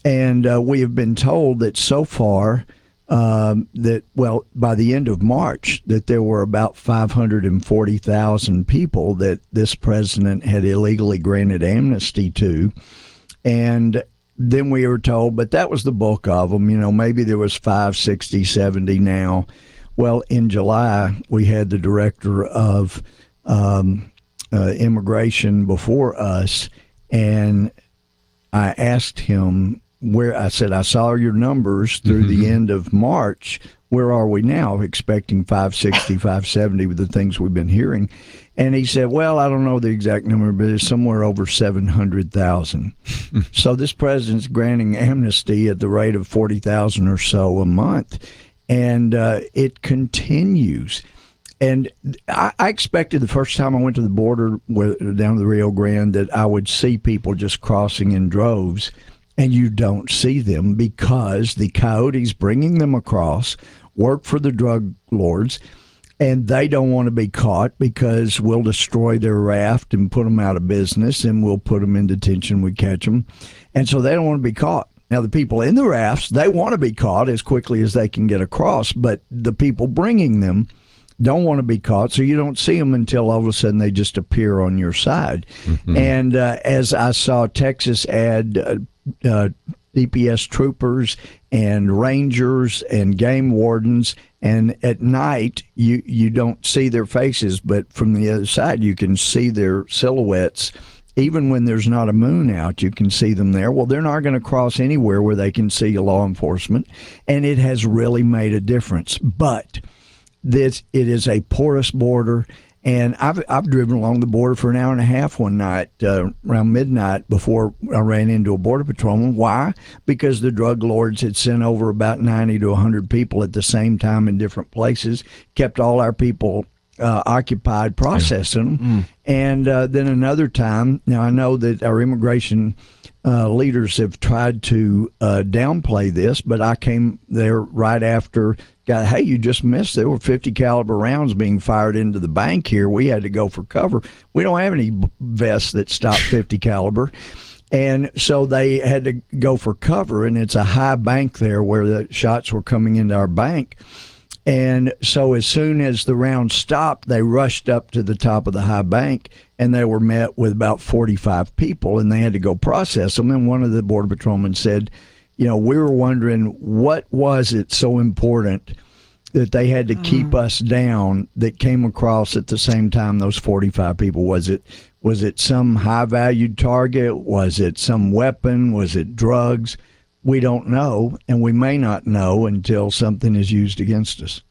And we have been told that so far that, well, by the end of March, that there were about 540,000 people that this president had illegally granted amnesty to. And then we were told, but that was the bulk of them. You know, maybe there was 5, 60, 70 now. Well, in July, we had the director of immigration before us, and I asked him I said, I saw your numbers through the end of March. Where are we now? Expecting 560, 570 with the things we've been hearing. And he said, well, I don't know the exact number, but it's somewhere over 700,000. So this president's granting amnesty at the rate of 40,000 or so a month. And it continues. And I expected the first time I went to the border down to the Rio Grande that I would see people just crossing in droves. And you don't see them because the coyotes bringing them across work for the drug lords, and they don't want to be caught because we'll destroy their raft and put them out of business, and we'll put them in detention, we catch them. And so they don't want to be caught. Now, the people in the rafts, they want to be caught as quickly as they can get across, but the people bringing them, don't want to be caught, so you don't see them until all of a sudden they just appear on your side. Mm-hmm. And as I saw Texas add DPS troopers and rangers and game wardens, and at night you don't see their faces, but from the other side you can see their silhouettes. Even when there's not a moon out, you can see them there. Well, they're not going to cross anywhere where they can see law enforcement, and it has really made a difference. But it is a porous border, and I've driven along the border for an hour and a half one night around midnight before I ran into a border patrolman. Why? Because the drug lords had sent over about 90 to 100 people at the same time in different places, kept all our people occupied processing them. And then another time, now I know that our immigration leaders have tried to downplay this, but I came there right after, hey, you just missed, there were 50 caliber rounds being fired into the bank here. We had to go for cover. We don't have any vests that stop 50 caliber. And so they had to go for cover, and it's a high bank there where the shots were coming into our bank. And so as soon as the round stopped, they rushed up to the top of the high bank, and they were met with about 45 people, and they had to go process them. And one of the border patrolmen said, we were wondering, what was it so important that they had to keep us down that came across at the same time those 45 people? Was it some high-valued target? Was it some weapon? Was it drugs? We don't know, and we may not know until something is used against us.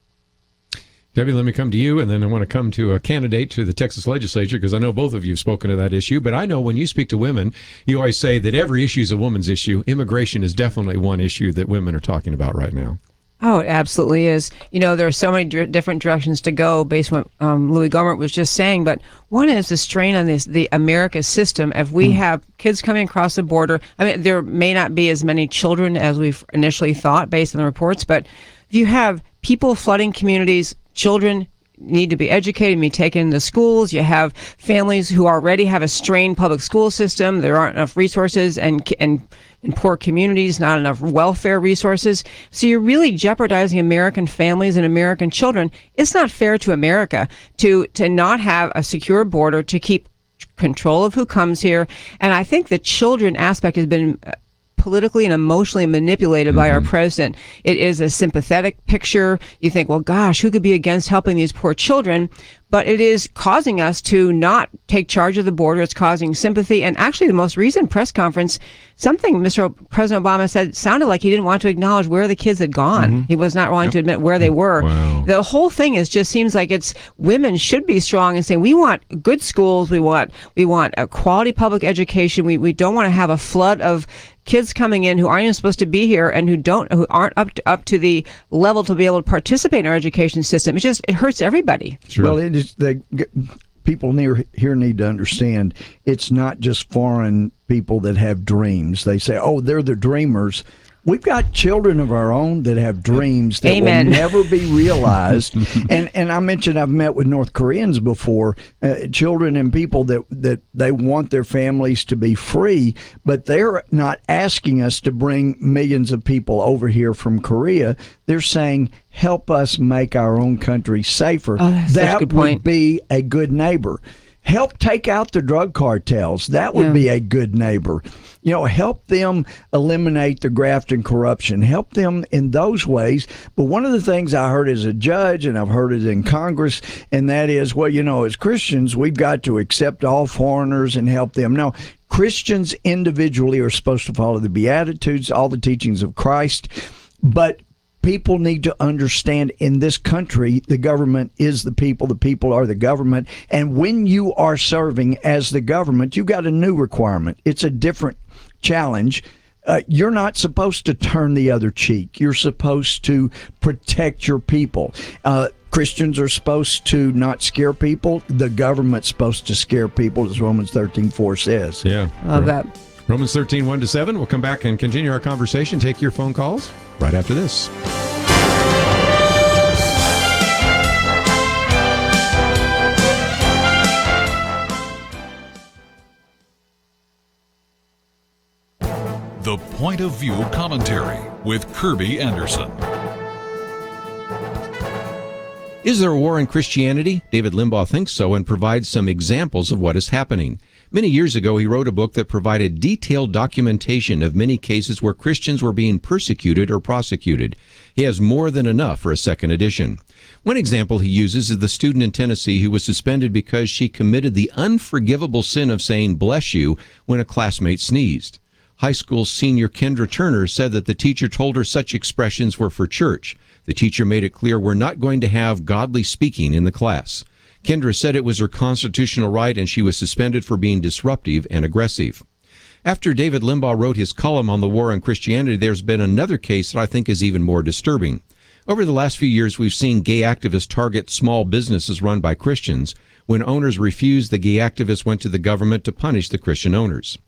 Debbie, let me come to you, and then I want to come to a candidate to the Texas legislature, because I know both of you have spoken to that issue. But I know when you speak to women, you always say that every issue is a woman's issue. Immigration is definitely one issue that women are talking about right now. Oh, it absolutely is. There are so many different directions to go based on what Louie Gohmert was just saying. But one is the strain on the America system. If we have kids coming across the border, there may not be as many children as we've initially thought based on the reports. But if you have people flooding communities, children need to be educated and be taken into schools. You have families who already have a strained public school system. There aren't enough resources, and in poor communities, not enough welfare resources. So you're really jeopardizing American families and American children. It's not fair to America to not have a secure border, to keep control of who comes here. And I think the children aspect has been politically and emotionally manipulated by our president. It is a sympathetic picture. You think, well, gosh, who could be against helping these poor children? But it is causing us to not take charge of the border. It's causing sympathy. And actually, the most recent press conference, something Mr. President Obama said sounded like he didn't want to acknowledge where the kids had gone. He was not wanting to admit where they were. Wow. The whole thing just seems like it's women should be strong and say, we want good schools. We want a quality public education. We don't want to have a flood of kids coming in who aren't even supposed to be here and who aren't up to the level to be able to participate in our education system. It hurts everybody. Sure. Well, it is people here need to understand it's not just foreign people that have dreams. They say, oh, they're the dreamers. We've got children of our own that have dreams that Amen. will never be realized. and I mentioned I've met with North Koreans before, children and people that they want their families to be free, but they're not asking us to bring millions of people over here from Korea. They're saying, help us make our own country safer. Oh, that's such a good point. Would be a good neighbor. Help take out the drug cartels. That would be a good neighbor. Help them eliminate the graft and corruption. Help them in those ways. But one of the things I heard as a judge, and I've heard it in Congress, and that is, as Christians, we've got to accept all foreigners and help them. No, Christians individually are supposed to follow the Beatitudes, all the teachings of Christ, but people need to understand in this country, the government is the people are the government. And when you are serving as the government, you got a new requirement. It's a different challenge. You're not supposed to turn the other cheek. You're supposed to protect your people. Christians are supposed to not scare people. The government's supposed to scare people, as Romans 13:4 says. Yeah. Love that. Romans 13, 1-7. We'll come back and continue our conversation. Take your phone calls right after this. The Point of View Commentary with Kerby Anderson. Is there a war on Christianity? David Limbaugh thinks so and provides some examples of what is happening. Many years ago, he wrote a book that provided detailed documentation of many cases where Christians were being persecuted or prosecuted. He has more than enough for a second edition. One example he uses is the student in Tennessee who was suspended because she committed the unforgivable sin of saying "bless you" when a classmate sneezed. High school senior Kendra Turner said that the teacher told her such expressions were for church. The teacher made it clear we're not going to have godly speaking in the class. Kendra said it was her constitutional right and she was suspended for being disruptive and aggressive. After David Limbaugh wrote his column on the war on Christianity, there's been another case that I think is even more disturbing. Over the last few years, we've seen gay activists target small businesses run by Christians. When owners refused, the gay activists went to the government to punish the Christian owners.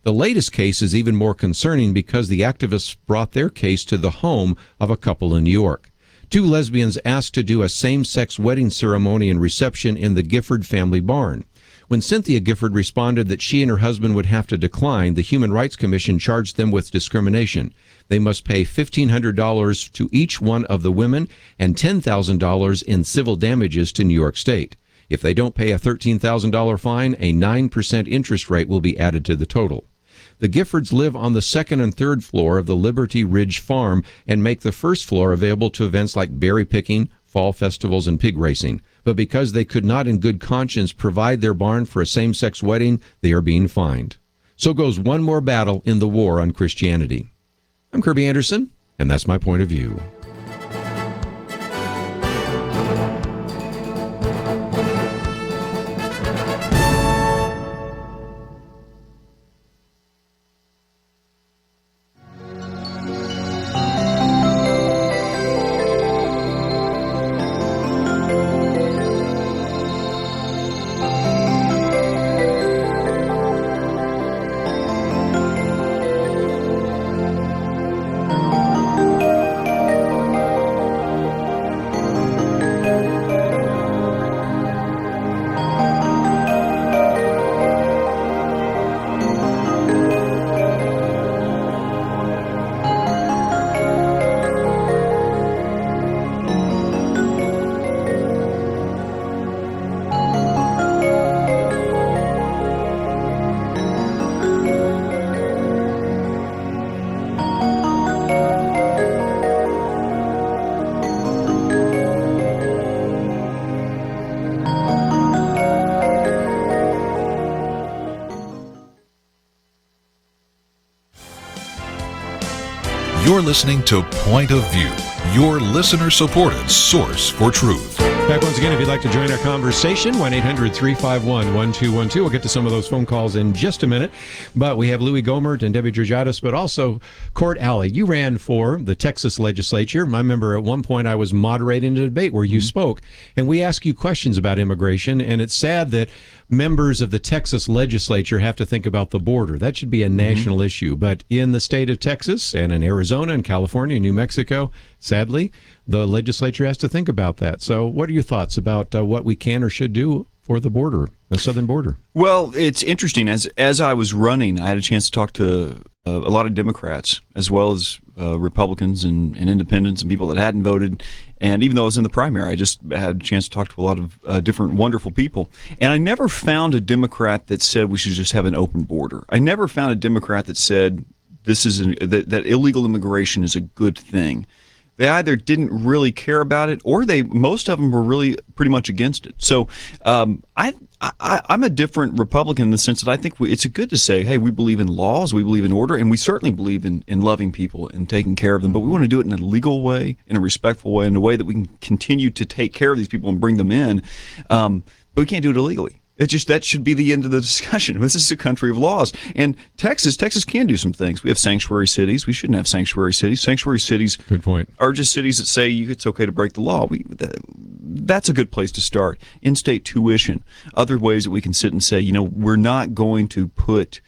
The latest case is even more concerning because the activists brought their case to the home of a couple in New York. Two lesbians asked to do a same-sex wedding ceremony and reception in the Gifford family barn. When Cynthia Gifford responded that she and her husband would have to decline, the Human Rights Commission charged them with discrimination. They must pay $1,500 to each one of the women and $10,000 in civil damages to New York State. If they don't pay a $13,000 fine, a 9% interest rate will be added to the total. The Giffords live on the second and third floor of the Liberty Ridge Farm and make the first floor available to events like berry picking, fall festivals, and pig racing. But because they could not in good conscience provide their barn for a same-sex wedding, they are being fined. So goes one more battle in the war on Christianity. I'm Kerby Anderson, and that's my point of view. You're listening to Point of View, your listener-supported source for truth. Back once again, if you'd like to join our conversation, 1-800-351-1212. We'll get to some of those phone calls in just a minute. But we have Louie Gohmert and Debbie Georgatos, but also Court Alley. You ran for the Texas legislature. I remember at one point I was moderating a debate where you spoke, and we asked you questions about immigration, and it's sad that members of the Texas legislature have to think about the border. That should be a national issue. But in the state of Texas and in Arizona and California and New Mexico, sadly, the legislature has to think about that. So what are your thoughts about what we can or should do for the border, the southern border? Well, it's interesting. As I was running, I had a chance to talk to a lot of Democrats as well as Republicans and independents and people that hadn't voted. And even though I was in the primary, I just had a chance to talk to a lot of different wonderful people. And I never found a Democrat that said we should just have an open border. I never found a Democrat that said this is that illegal immigration is a good thing. They either didn't really care about it, or most of them were really pretty much against it. So I'm a different Republican in the sense that I think it's good to say, hey, we believe in laws, we believe in order, and we certainly believe in loving people and taking care of them. But we want to do it in a legal way, in a respectful way, in a way that we can continue to take care of these people and bring them in. But we can't do it illegally. That should be the end of the discussion. This is a country of laws. And Texas can do some things. We have sanctuary cities. We shouldn't have sanctuary cities. Sanctuary cities good point. Are just cities that say it's okay to break the law. That's a good place to start. In-state tuition. Other ways that we can sit and say, we're not going to put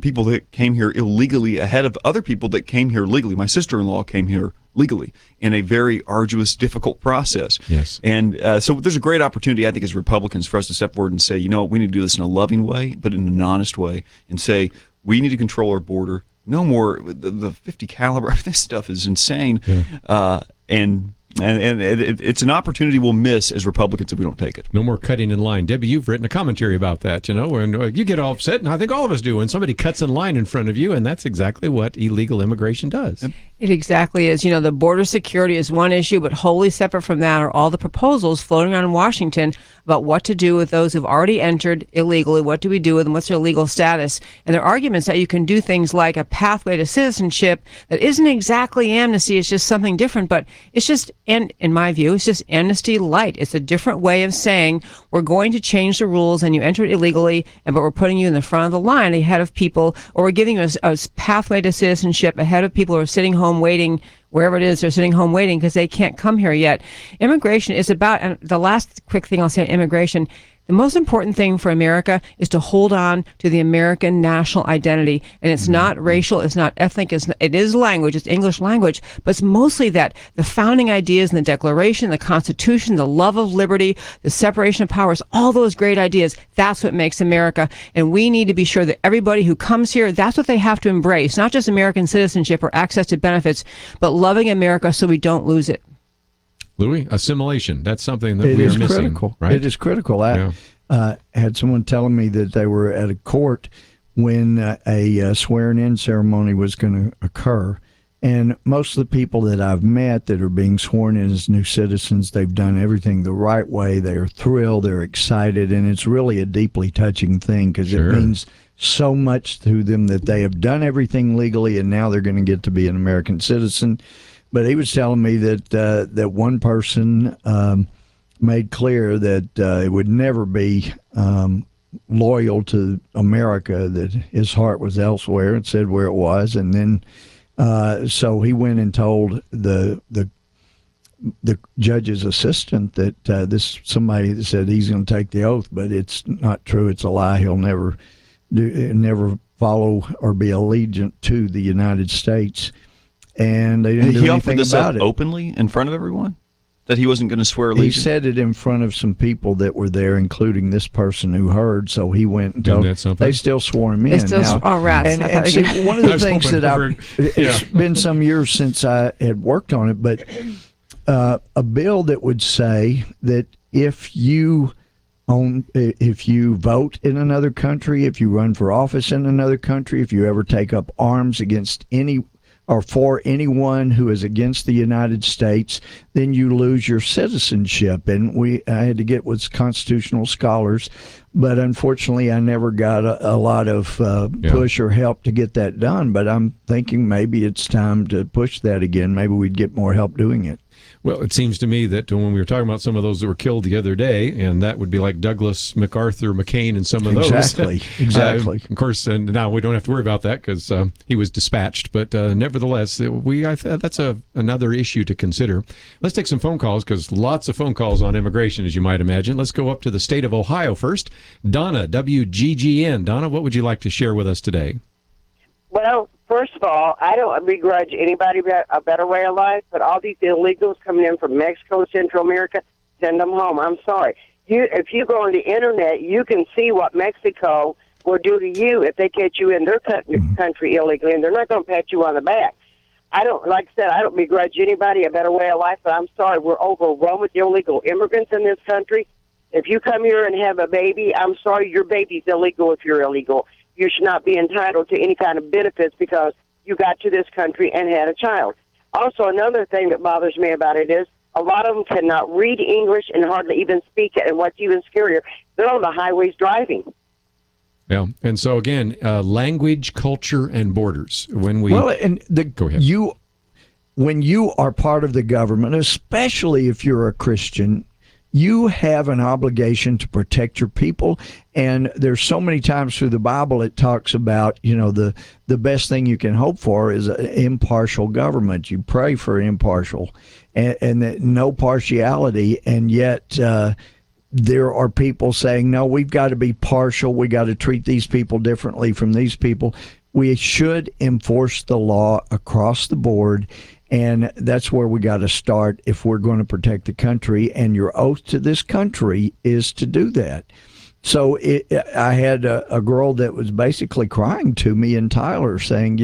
people that came here illegally ahead of other people that came here legally. My sister-in-law came here legally in a very arduous, difficult process. Yes. And so there's a great opportunity, I think, as Republicans for us to step forward and say, we need to do this in a loving way, but in an honest way, and say, we need to control our border. No more the 50 caliber. This stuff is insane. Yeah. And And it's an opportunity we'll miss as Republicans if we don't take it. No more cutting in line. Debbie, you've written a commentary about that, and you get all upset, and I think all of us do, when somebody cuts in line in front of you, and that's exactly what illegal immigration does. It exactly is. The border security is one issue, but wholly separate from that are all the proposals floating around in Washington about what to do with those who've already entered illegally. What do we do with them? What's their legal status? And there are arguments that you can do things like a pathway to citizenship that isn't exactly amnesty. It's just something different, but it's just, and in my view, it's just amnesty light. It's a different way of saying we're going to change the rules and you entered illegally, but we're putting you in the front of the line ahead of people, or we're giving you a pathway to citizenship ahead of people who are sitting home waiting, wherever it is, they're sitting home waiting because they can't come here yet. Immigration is about, and the last quick thing I'll say on immigration, the most important thing for America is to hold on to the American national identity. And it's not racial, it's not ethnic, it is language, it's English language, but it's mostly that the founding ideas in the Declaration, the Constitution, the love of liberty, the separation of powers, all those great ideas, that's what makes America. And we need to be sure that everybody who comes here, that's what they have to embrace, not just American citizenship or access to benefits, but loving America so we don't lose it. Louie, assimilation, that's something that we are missing. Critical. Right? It is critical. I had someone telling me that they were at a court when a swearing-in ceremony was going to occur, and most of the people that I've met that are being sworn in as new citizens, they've done everything the right way. They are thrilled, they're excited, and it's really a deeply touching thing because it means so much to them that they have done everything legally, and now they're going to get to be an American citizen. But he was telling me that that one person made clear that it would never be loyal to America, that his heart was elsewhere, and said where it was. And then so he went and told the judge's assistant that somebody said he's going to take the oath, but it's not true. It's a lie. He'll never follow or be allegiant to the United States. And they didn't do anything about it. He offered this up openly in front of everyone? That he wasn't going to swear allegiance? He said it in front of some people that were there, including this person who heard, so he went and told them. They still swore him in. They still rats. And see, one of the things that it's been some years since I had worked on it, but a bill that would say that if you vote in another country, if you run for office in another country, if you ever take up arms against any or for anyone who is against the United States, then you lose your citizenship. And I had to get with constitutional scholars, but unfortunately I never got a lot of push or help to get that done. But I'm thinking maybe it's time to push that again. Maybe we'd get more help doing it. Well, it seems to me that when we were talking about some of those that were killed the other day, and that would be like Douglas, MacArthur, McCain, and some of those. Exactly. Of course, and now we don't have to worry about that because he was dispatched. But nevertheless, that's another issue to consider. Let's take some phone calls because lots of phone calls on immigration, as you might imagine. Let's go up to the state of Ohio first. Donna, WGGN. Donna, what would you like to share with us today? Well, first of all, I don't begrudge anybody a better way of life, but all these illegals coming in from Mexico, Central America, send them home. I'm sorry. If you go on the internet, you can see what Mexico will do to you if they catch you in their country illegally, and they're not going to pat you on the back. Like I said, I don't begrudge anybody a better way of life, but I'm sorry, we're overrun with illegal immigrants in this country. If you come here and have a baby, I'm sorry, your baby's illegal if you're illegal. You should not be entitled to any kind of benefits because you got to this country and had a child. Also, another thing that bothers me about it is a lot of them cannot read English and hardly even speak it. And what's even scarier, they're on the highways driving. Yeah, and so again, language, culture, and borders. Go ahead. When you are part of the government, especially if you're a Christian, you have an obligation to protect your people. And there's so many times through the Bible it talks about, the best thing you can hope for is an impartial government. You pray for impartial and that no partiality. And yet there are people saying, no, we've got to be partial. We got to treat these people differently from these people. We should enforce the law across the board. And that's where we got to start if we're going to protect the country. And your oath to this country is to do that. So I had a girl that was basically crying to me in Tyler saying,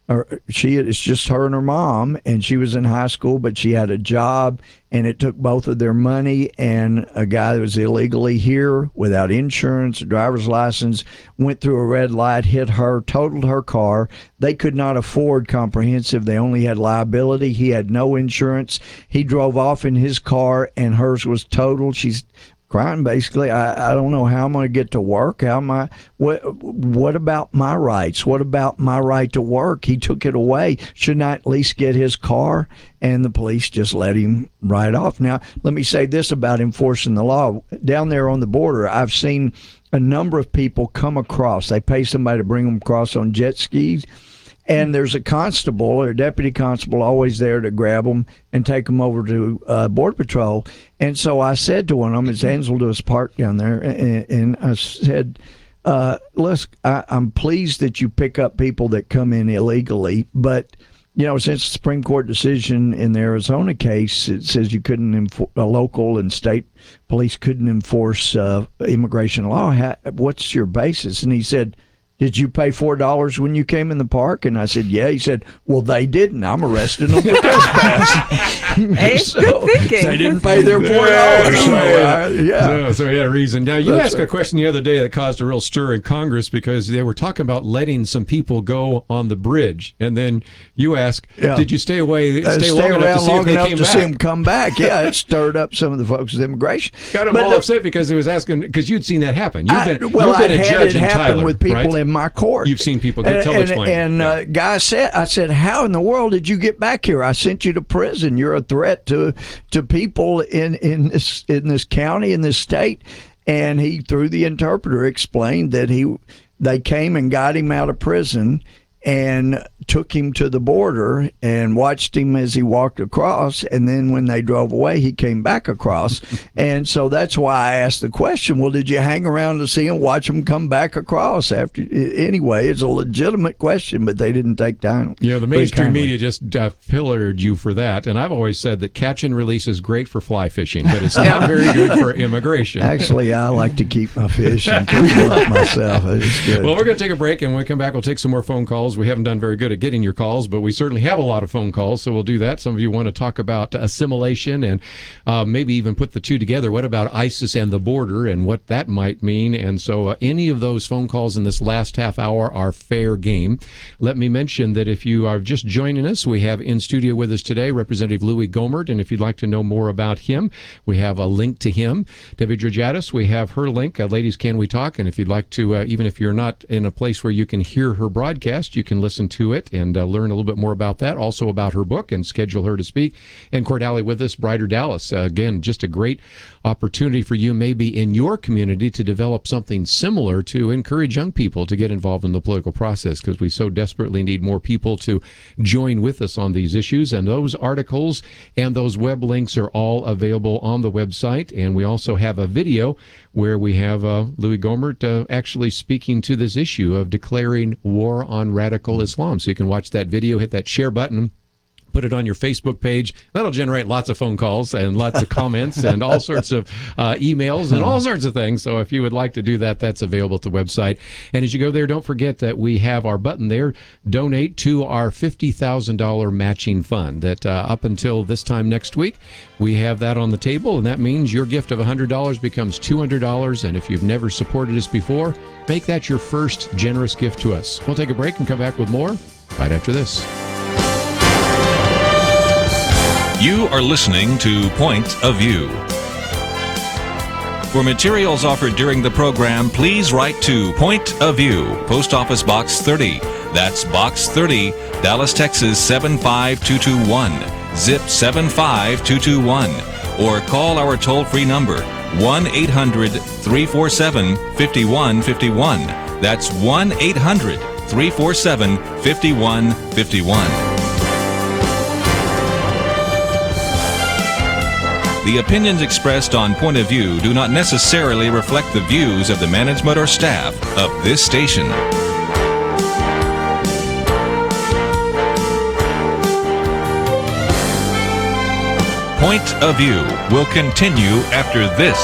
It's just her and her mom, and she was in high school, but she had a job, and it took both of their money. And a guy that was illegally here without insurance, driver's license, went through a red light, hit her, totaled her car. They could not afford comprehensive. They only had liability. He had no insurance. He drove off in his car, and hers was totaled. She's crying basically. I don't know how I'm going to get to work. How am I? What about my rights? What about my right to work? He took it away. Shouldn't I at least get his car? And the police just let him ride off. Now, let me say this about enforcing the law. Down there on the border, I've seen a number of people come across. They pay somebody to bring them across on jet skis. And there's a constable or a deputy constable always there to grab them and take them over to Border Patrol. And so I said to one of them, it's Angeles Park down there, and I said, listen, I'm pleased that you pick up people that come in illegally, but since the Supreme Court decision in the Arizona case, it says you couldn't local and state police couldn't enforce immigration law. What's your basis? And he said, did you pay $4 when you came in the park? And I said, yeah. He said, well, they didn't. I'm arresting them for trespass. Good thinking. They didn't pay their $4. So he had a reason. Now, you asked a question the other day that caused a real stir in Congress because they were talking about letting some people go on the bridge. And then you asked, did you stay long enough to see them come back? Yeah, it stirred up some of the folks with immigration. Got them all upset because he was asking, because you'd seen that happen. You've been a judge in Tyler, with people right? in my court. You've seen people explain. And guy said, I said, how in the world did you get back here? I sent you to prison. You're a threat to people in this county, in this state. And he, through the interpreter, explained that they came and got him out of prison and took him to the border and watched him as he walked across. And then when they drove away, he came back across. And so that's why I asked the question, well, did you hang around to see him, watch him come back across after? Anyway, it's a legitimate question, but they didn't take time. Yeah, the mainstream media just pillared you for that. And I've always said that catch and release is great for fly fishing, but it's not very good for immigration. Actually, I like to keep my fish and keep them up myself. It's good. Well, we're going to take a break, and when we come back, we'll take some more phone calls. We haven't done very good at getting your calls, but we certainly have a lot of phone calls, so we'll do that. Some of you want to talk about assimilation and maybe even put the two together. What about ISIS and the border and what that might mean? And so any of those phone calls in this last half hour are fair game. Let me mention that if you are just joining us, we have in studio with us today Representative Louie Gohmert, and if you'd like to know more about him, we have a link to him. Debbie Georgatos, we have her link, Ladies Can We Talk, and if you'd like to, even if you're not in a place where you can hear her broadcast, you can listen to it and learn a little bit more about that, also about her book, and schedule her to speak. And Court Alley with us, Brighter Dallas. Again, just a great opportunity for you maybe in your community to develop something similar to encourage young people to get involved in the political process, because we so desperately need more people to join with us on these issues. And those articles and those web links are all available on the website. And we also have a video where we have Louie Gohmert actually speaking to this issue of declaring war on radical Islam. So you can watch that video, hit that share button, put it on your Facebook page. That'll generate lots of phone calls and lots of comments and all sorts of emails and all sorts of things. So if you would like to do that, that's available at the website. And as you go there, don't forget that we have our button there, donate to our $50,000 matching fund that up until this time next week, we have that on the table. And that means your gift of $100 becomes $200. And if you've never supported us before, make that your first generous gift to us. We'll take a break and come back with more right after this. You are listening to Point of View. For materials offered during the program, please write to Point of View, Post Office Box 30. That's Box 30, Dallas, Texas 75221, zip 75221. Or call our toll-free number, 1-800-347-5151. That's 1-800-347-5151. The opinions expressed on Point of View do not necessarily reflect the views of the management or staff of this station. Point of View will continue after this.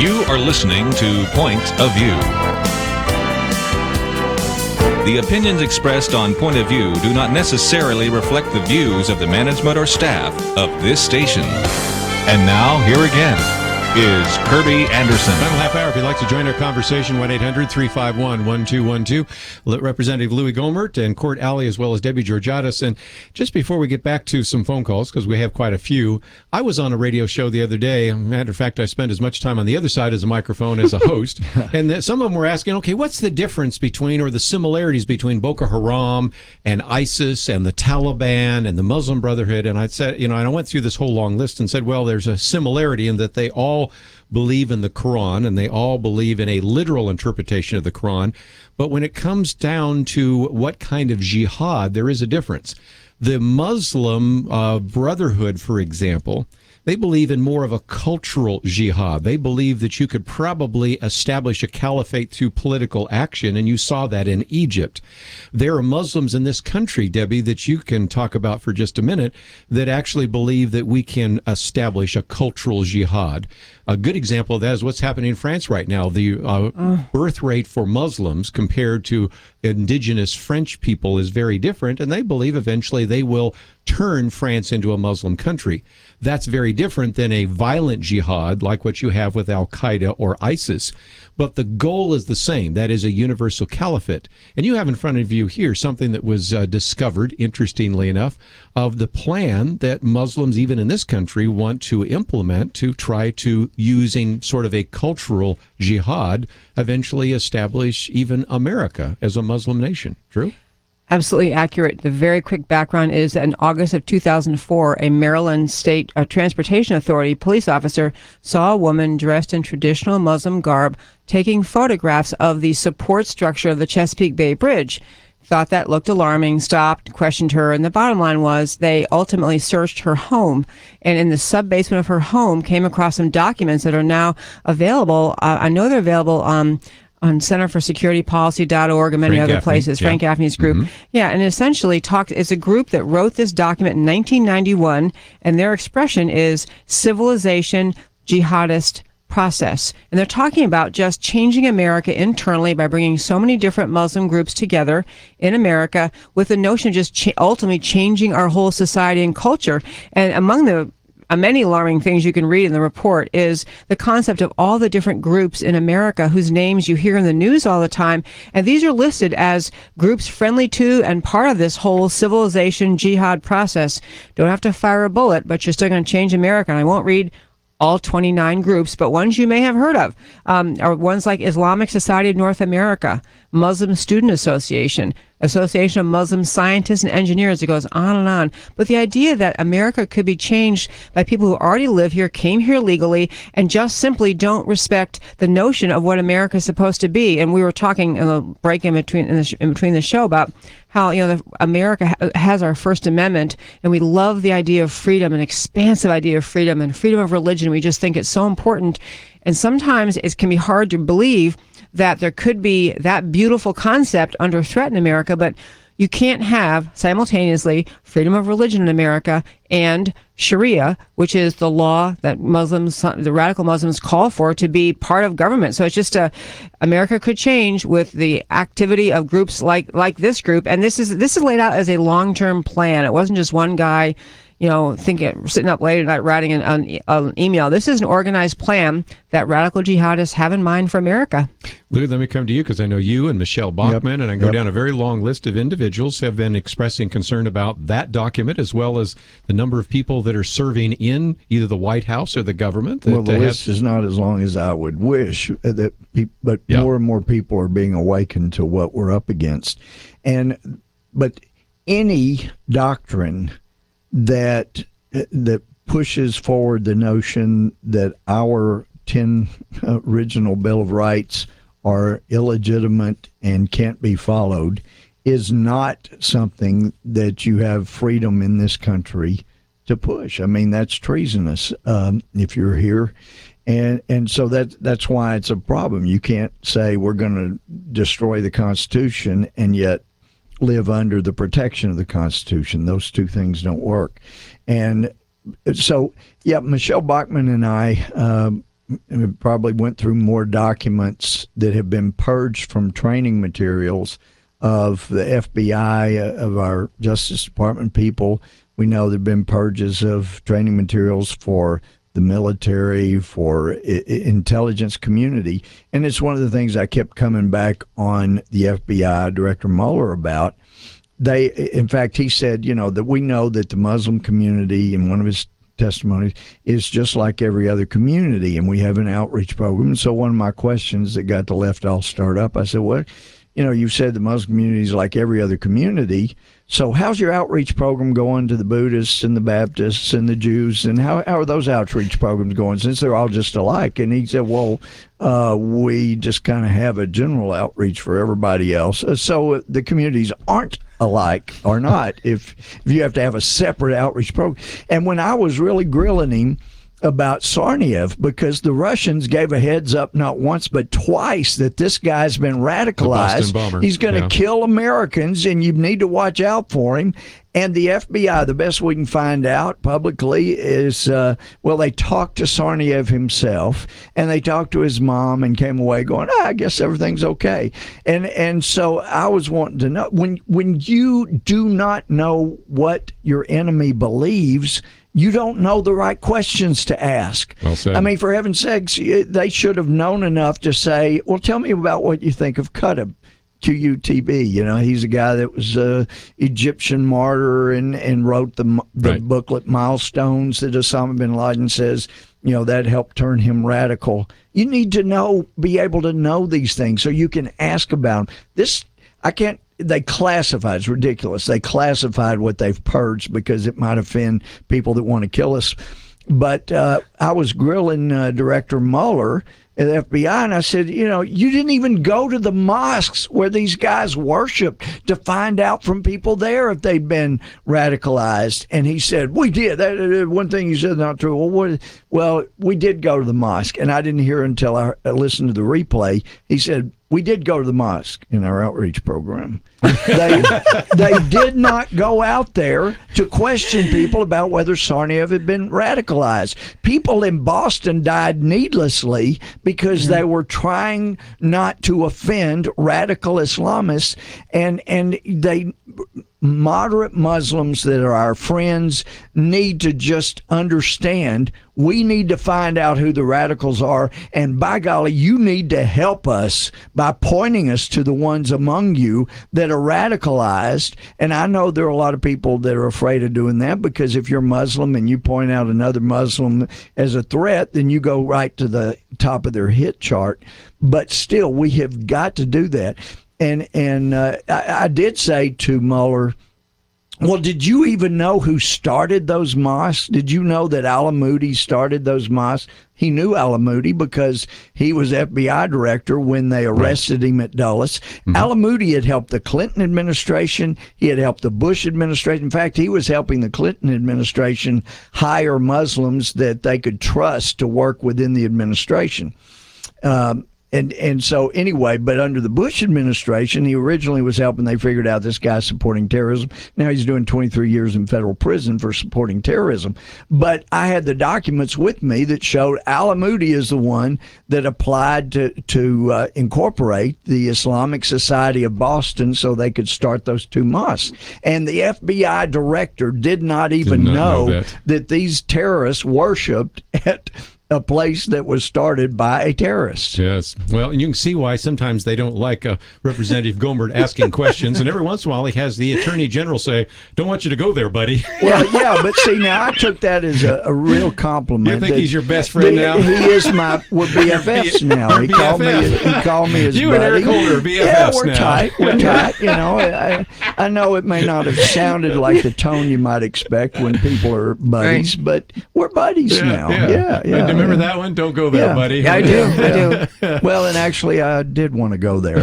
You are listening to Point of View. The opinions expressed on Point of View do not necessarily reflect the views of the management or staff of this station. And now, here again is Kerby Anderson. Final half hour. If you'd like to join our conversation, 1-800-351-1212. Representative Louie Gohmert and Court Alley, as well as Debbie Georgatos. And just before we get back to some phone calls, because we have quite a few, I was on a radio show the other day. Matter of fact, I spent as much time on the other side of the microphone as a host. And some of them were asking, okay, what's the difference between, or the similarities between Boko Haram and ISIS and the Taliban and the Muslim Brotherhood? And I said, and I went through this whole long list and said, well, there's a similarity in that they all believe in the Quran and they all believe in a literal interpretation of the Quran. But when it comes down to what kind of jihad, there is a difference. The Muslim Brotherhood, for example, they believe in more of a cultural jihad. They believe that you could probably establish a caliphate through political action, and you saw that in Egypt. There are Muslims in this country, Debbie, that you can talk about for just a minute, that actually believe that we can establish a cultural jihad. A good example of that is what's happening in France right now. The birth rate for Muslims compared to indigenous French people is very different, and they believe eventually they will turn France into a Muslim country. That's very different than a violent jihad like what you have with Al-Qaeda or ISIS. But the goal is the same. That is a universal caliphate. And you have in front of you here something that was discovered, interestingly enough, of the plan that Muslims, even in this country, want to implement to try to, using sort of a cultural jihad, eventually establish even America as a Muslim nation. True? Absolutely accurate. The very quick background is that in August of 2004, a Maryland State Transportation Authority police officer saw a woman dressed in traditional Muslim garb taking photographs of the support structure of the Chesapeake Bay Bridge. Thought that looked alarming, stopped, questioned her, and the bottom line was they ultimately searched her home, and in the sub-basement of her home came across some documents that are now available. I know they're available on centerforsecuritypolicy.org and many Frank other Gaffney, places. yeah. Frank Gaffney's group. Mm-hmm. Yeah, and essentially it's a group that wrote this document in 1991, and their expression is civilization jihadist process. And they're talking about just changing America internally by bringing so many different Muslim groups together in America with the notion of just ultimately changing our whole society and culture. And among the many alarming things you can read in the report is the concept of all the different groups in America whose names you hear in the news all the time. And these are listed as groups friendly to and part of this whole civilization jihad process. Don't have to fire a bullet, but you're still going to change America. And I won't read all 29 groups, but ones you may have heard of are ones like Islamic Society of North America, Muslim Student Association, Association of Muslim Scientists and Engineers. It goes on and on. But the idea that America could be changed by people who already live here, came here legally, and just simply don't respect the notion of what America is supposed to be. And we were talking in the break in between the show about how America has our First Amendment, and we love the idea of freedom, an expansive idea of freedom and freedom of religion. We just think it's so important. And sometimes it can be hard to believe that there could be that beautiful concept under threat in America, but you can't have simultaneously freedom of religion in America and Sharia, which is the law that the radical Muslims call for to be part of government. So it's just America could change with the activity of groups like this group. And this is laid out as a long-term plan. It wasn't just one guy, sitting up late at night writing an email. This is an organized plan that radical jihadists have in mind for America. Lou, let me come to you because I know you and Michelle Bachmann, and I go down a very long list of individuals have been expressing concern about that document, as well as the number of people that are serving in either the White House or the government. Well, the list is not as long as I would wish, but more and more people are being awakened to what we're up against. But any doctrine that pushes forward the notion that our 10 original Bill of Rights are illegitimate and can't be followed is not something that you have freedom in this country to push. I mean, that's treasonous if you're here. And so that's why it's a problem. You can't say we're going to destroy the Constitution and yet live under the protection of the Constitution. Those two things don't work. And so, Michelle Bachmann and I probably went through more documents that have been purged from training materials of the FBI, of our Justice Department people. We know there have been purges of training materials for the military, for intelligence community. And it's one of the things I kept coming back on the FBI Director Mueller about. In fact, he said, that we know that the Muslim community, in one of his testimonies, is just like every other community, and we have an outreach program. And so one of my questions that got the left all stirred up, I said, well, you said the Muslim community is like every other community. So how's your outreach program going to the Buddhists and the Baptists and the Jews? And how are those outreach programs going, since they're all just alike? And he said, well, we just kind of have a general outreach for everybody else. So the communities aren't alike or not if you have to have a separate outreach program. And when I was really grilling him about Sarniev, because the Russians gave a heads up not once but twice that this guy's been radicalized. He's going to kill Americans, and you need to watch out for him. And the FBI, the best we can find out publicly is, they talked to Sarniev himself, and they talked to his mom and came away going, I guess everything's okay. And so I was wanting to know, when you do not know what your enemy believes, you don't know the right questions to ask. Well said. I mean, for heaven's sakes, they should have known enough to say, well, tell me about what you think of Qutb. QUTB, he's a guy that was an Egyptian martyr and wrote the booklet Milestones that Osama bin Laden says, that helped turn him radical. You need to be able to know these things so you can ask about them. They classified, it's ridiculous. They classified what they've purged because it might offend people that want to kill us. But I was grilling Director Mueller at the FBI, and I said, you didn't even go to the mosques where these guys worshiped to find out from people there if they'd been radicalized. And he said, we did. That one thing he said not true. Well, we did go to the mosque, and I didn't hear until I listened to the replay. He said, we did go to the mosque in our outreach program. They did not go out there to question people about whether Sarniev had been radicalized. People in Boston died needlessly because they were trying not to offend radical Islamists, and moderate Muslims that are our friends need to just understand we need to find out who the radicals are, and by golly, you need to help us by pointing us to the ones among you that are radicalized. And I know there are a lot of people that are afraid of doing that, because if you're Muslim and you point out another Muslim as a threat, then you go right to the top of their hit chart. But still, we have got to do that. And I did say to Mueller, well, did you even know who started those mosques? Did you know that Al-Moody started those mosques? He knew Al-Moody because he was FBI director when they arrested him at Dulles. Mm-hmm. Al-Moody had helped the Clinton administration. He had helped the Bush administration. In fact, he was helping the Clinton administration hire Muslims that they could trust to work within the administration. And so anyway, but under the Bush administration, he originally was helping. They figured out this guy's supporting terrorism. Now he's doing 23 years in federal prison for supporting terrorism. But I had the documents with me that showed Al-Moody is the one that applied to incorporate the Islamic Society of Boston so they could start those two mosques. And the FBI director did not even know that these terrorists worshipped at a place that was started by a terrorist. Yes. Well, and you can see why sometimes they don't like Representative Gohmert asking questions, and every once in a while he has the Attorney General say, don't want you to go there, buddy. Well, yeah, but see, now I took that as a real compliment. You think he's your best friend now? He is we're BFFs now. He called me his you buddy. And Eric Holder are BFFs yeah, we're now. tight. We're tight. I know it may not have sounded like the tone you might expect when people are buddies, but we're buddies now. Yeah. Remember that one? Don't go there, buddy. Yeah, I do. Well, and actually, I did want to go there.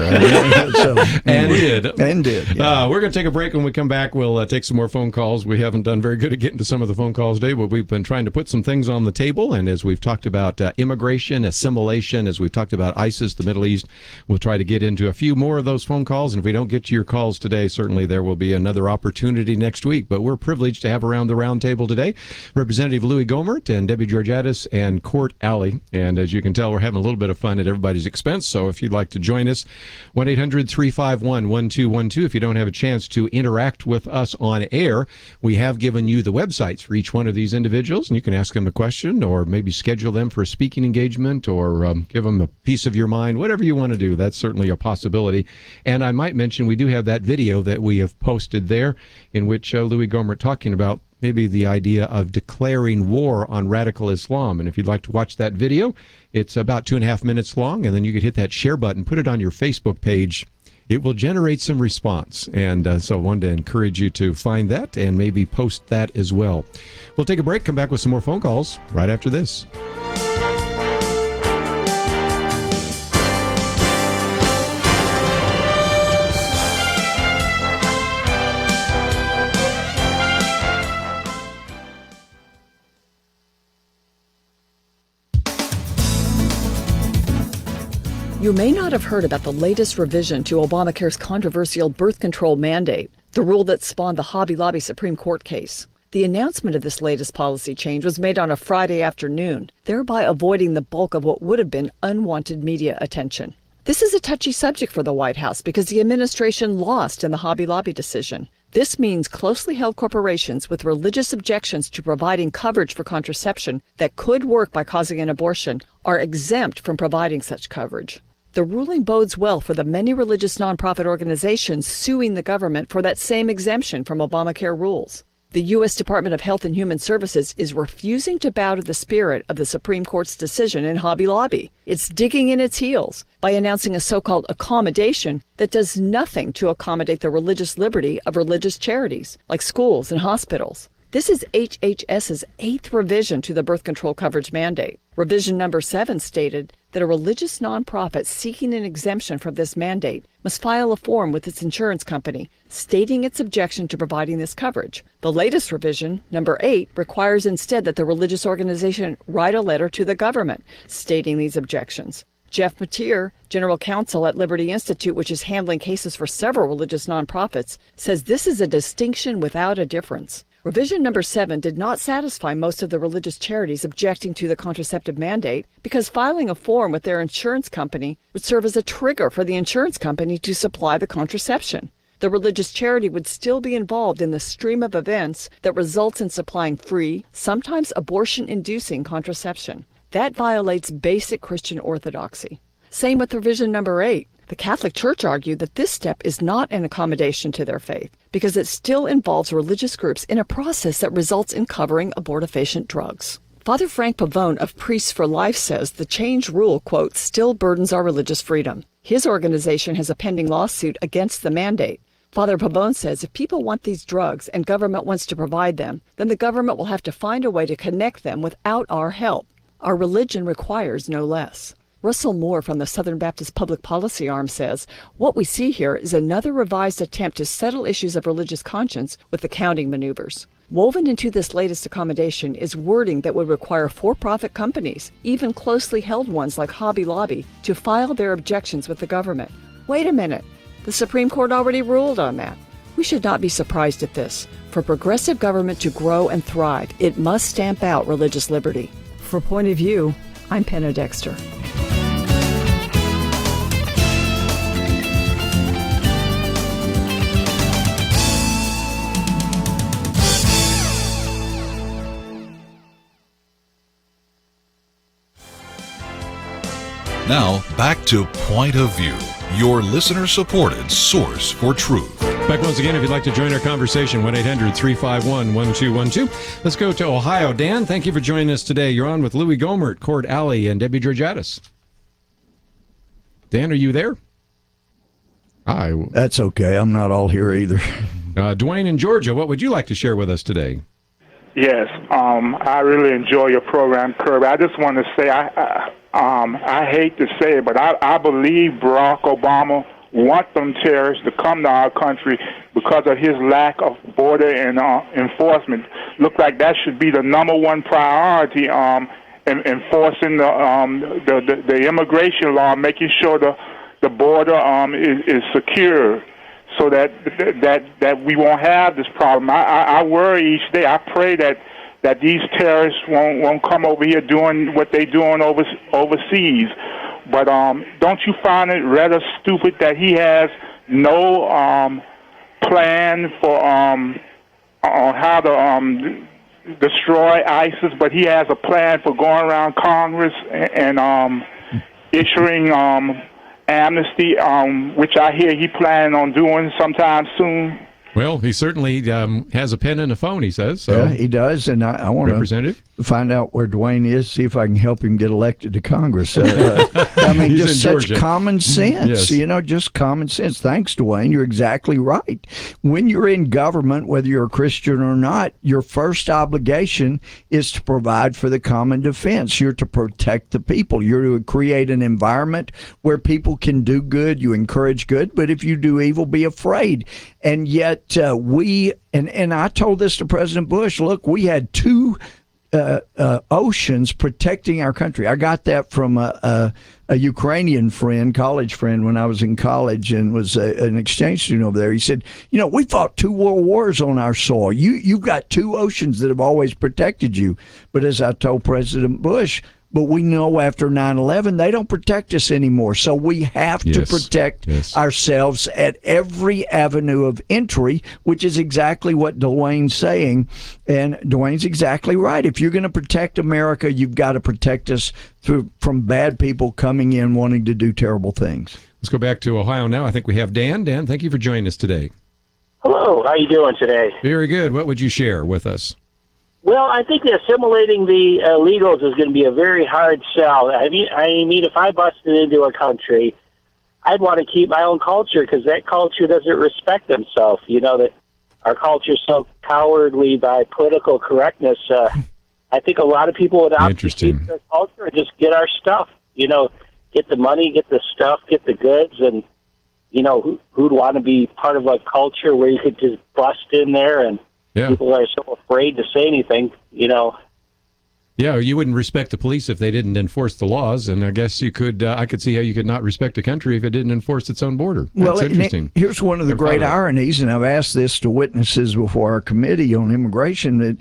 And did. Yeah. We're going to take a break. When we come back, we'll take some more phone calls. We haven't done very good at getting to some of the phone calls today, but we've been trying to put some things on the table. And as we've talked about immigration, assimilation, as we've talked about ISIS, the Middle East, we'll try to get into a few more of those phone calls. And if we don't get to your calls today, certainly there will be another opportunity next week. But we're privileged to have around the round table today Representative Louie Gohmert and Debbie Georgatos and Court Alley. And as you can tell, we're having a little bit of fun at everybody's expense. So if you'd like to join us, 1-800-351-1212. If you don't have a chance to interact with us on air, we have given you the websites for each one of these individuals, and you can ask them a question or maybe schedule them for a speaking engagement or give them a piece of your mind, whatever you want to do. That's certainly a possibility. And I might mention we do have that video that we have posted there in which Louie Gohmert talking about maybe the idea of declaring war on radical Islam. And if you'd like to watch that video, it's about 2.5 minutes long, and then you could hit that share button, put it on your Facebook page. It will generate some response. And so I wanted to encourage you to find that and maybe post that as well. We'll take a break, come back with some more phone calls right after this. You may not have heard about the latest revision to Obamacare's controversial birth control mandate, the rule that spawned the Hobby Lobby Supreme Court case. The announcement of this latest policy change was made on a Friday afternoon, thereby avoiding the bulk of what would have been unwanted media attention. This is a touchy subject for the White House because the administration lost in the Hobby Lobby decision. This means closely held corporations with religious objections to providing coverage for contraception that could work by causing an abortion are exempt from providing such coverage. The ruling bodes well for the many religious nonprofit organizations suing the government for that same exemption from Obamacare rules. The U.S. Department of Health and Human Services is refusing to bow to the spirit of the Supreme Court's decision in Hobby Lobby. It's digging in its heels by announcing a so-called accommodation that does nothing to accommodate the religious liberty of religious charities, like schools and hospitals. This is HHS's 8th revision to the birth control coverage mandate. Revision number 7 stated that a religious nonprofit seeking an exemption from this mandate must file a form with its insurance company stating its objection to providing this coverage. The latest revision, number 8, requires instead that the religious organization write a letter to the government stating these objections. Jeff Mateer, general counsel at Liberty Institute, which is handling cases for several religious nonprofits, says this is a distinction without a difference. Revision number 7 did not satisfy most of the religious charities objecting to the contraceptive mandate because filing a form with their insurance company would serve as a trigger for the insurance company to supply the contraception. The religious charity would still be involved in the stream of events that results in supplying free, sometimes abortion-inducing contraception. That violates basic Christian orthodoxy. Same with revision number 8. The Catholic Church argued that this step is not an accommodation to their faith because it still involves religious groups in a process that results in covering abortifacient drugs. Father Frank Pavone of Priests for Life says the changed rule, quote, still burdens our religious freedom. His organization has a pending lawsuit against the mandate. Father Pavone says if people want these drugs and government wants to provide them, then the government will have to find a way to connect them without our help. Our religion requires no less. Russell Moore from the Southern Baptist Public Policy Arm says, what we see here is another revised attempt to settle issues of religious conscience with accounting maneuvers. Woven into this latest accommodation is wording that would require for-profit companies, even closely held ones like Hobby Lobby, to file their objections with the government. Wait a minute. The Supreme Court already ruled on that. We should not be surprised at this. For progressive government to grow and thrive, it must stamp out religious liberty. For Point of View, I'm Penna Dexter. Now, back to Point of View, your listener-supported source for truth. Back once again, if you'd like to join our conversation, 1-800-351-1212. Let's go to Ohio. Dan, thank you for joining us today. You're on with Louie Gohmert, Court Alley, and Debbie Georgatos. Dan, are you there? Hi. That's okay. I'm not all here either. Dwayne in Georgia, what would you like to share with us today? Yes, I really enjoy your program, Kerby. I just want to say, I hate to say it, but I believe Barack Obama wants them terrorists to come to our country because of his lack of border and enforcement. Look like that should be the number one priority, enforcing the immigration law, making sure the border is secure, so that we won't have this problem. I worry each day. I pray that that these terrorists won't come over here doing what they doing overseas. But don't you find it rather stupid that he has no plan for on how to destroy ISIS, but he has a plan for going around Congress and issuing amnesty, which I hear he planning on doing sometime soon? Well, he certainly has a pen and a phone, he says. So. Yeah, he does, and I want to find out where Dwayne is, see if I can help him get elected to Congress. I mean, He's just in such Georgia. common sense, Yes. Just common sense. Thanks, Dwayne. You're exactly right. When you're in government, whether you're a Christian or not, your first obligation is to provide for the common defense. You're to protect the people. You're to create an environment where people can do good. You encourage good, but if you do evil, be afraid. And yet and I told this to President Bush, look, we had two oceans protecting our country. I got that from a Ukrainian friend, college friend, when I was in college and was an exchange student over there. He said, we fought 2 world wars on our soil. You've got 2 oceans that have always protected you. But as I told President Bush, but we know after 9/11, they don't protect us anymore. So we have to protect ourselves at every avenue of entry, which is exactly what Dwayne's saying. And Dwayne's exactly right. If you're going to protect America, you've got to protect us from bad people coming in wanting to do terrible things. Let's go back to Ohio now. I think we have Dan. Dan, thank you for joining us today. Hello. How you doing today? Very good. What would you share with us? Well, I think that assimilating the illegals is going to be a very hard sell. I mean, if I busted into a country, I'd want to keep my own culture because that culture doesn't respect themselves. That our culture is so cowardly by political correctness. I think a lot of people would opt to keep their culture and just get our stuff. Get the money, get the stuff, get the goods, and who'd want to be part of a culture where you could just bust in there and people are so afraid to say anything, Yeah, you wouldn't respect the police if they didn't enforce the laws, and I guess you could. I could see how you could not respect a country if it didn't enforce its own border. That's interesting. Here's one of the great ironies, and I've asked this to witnesses before our committee on immigration.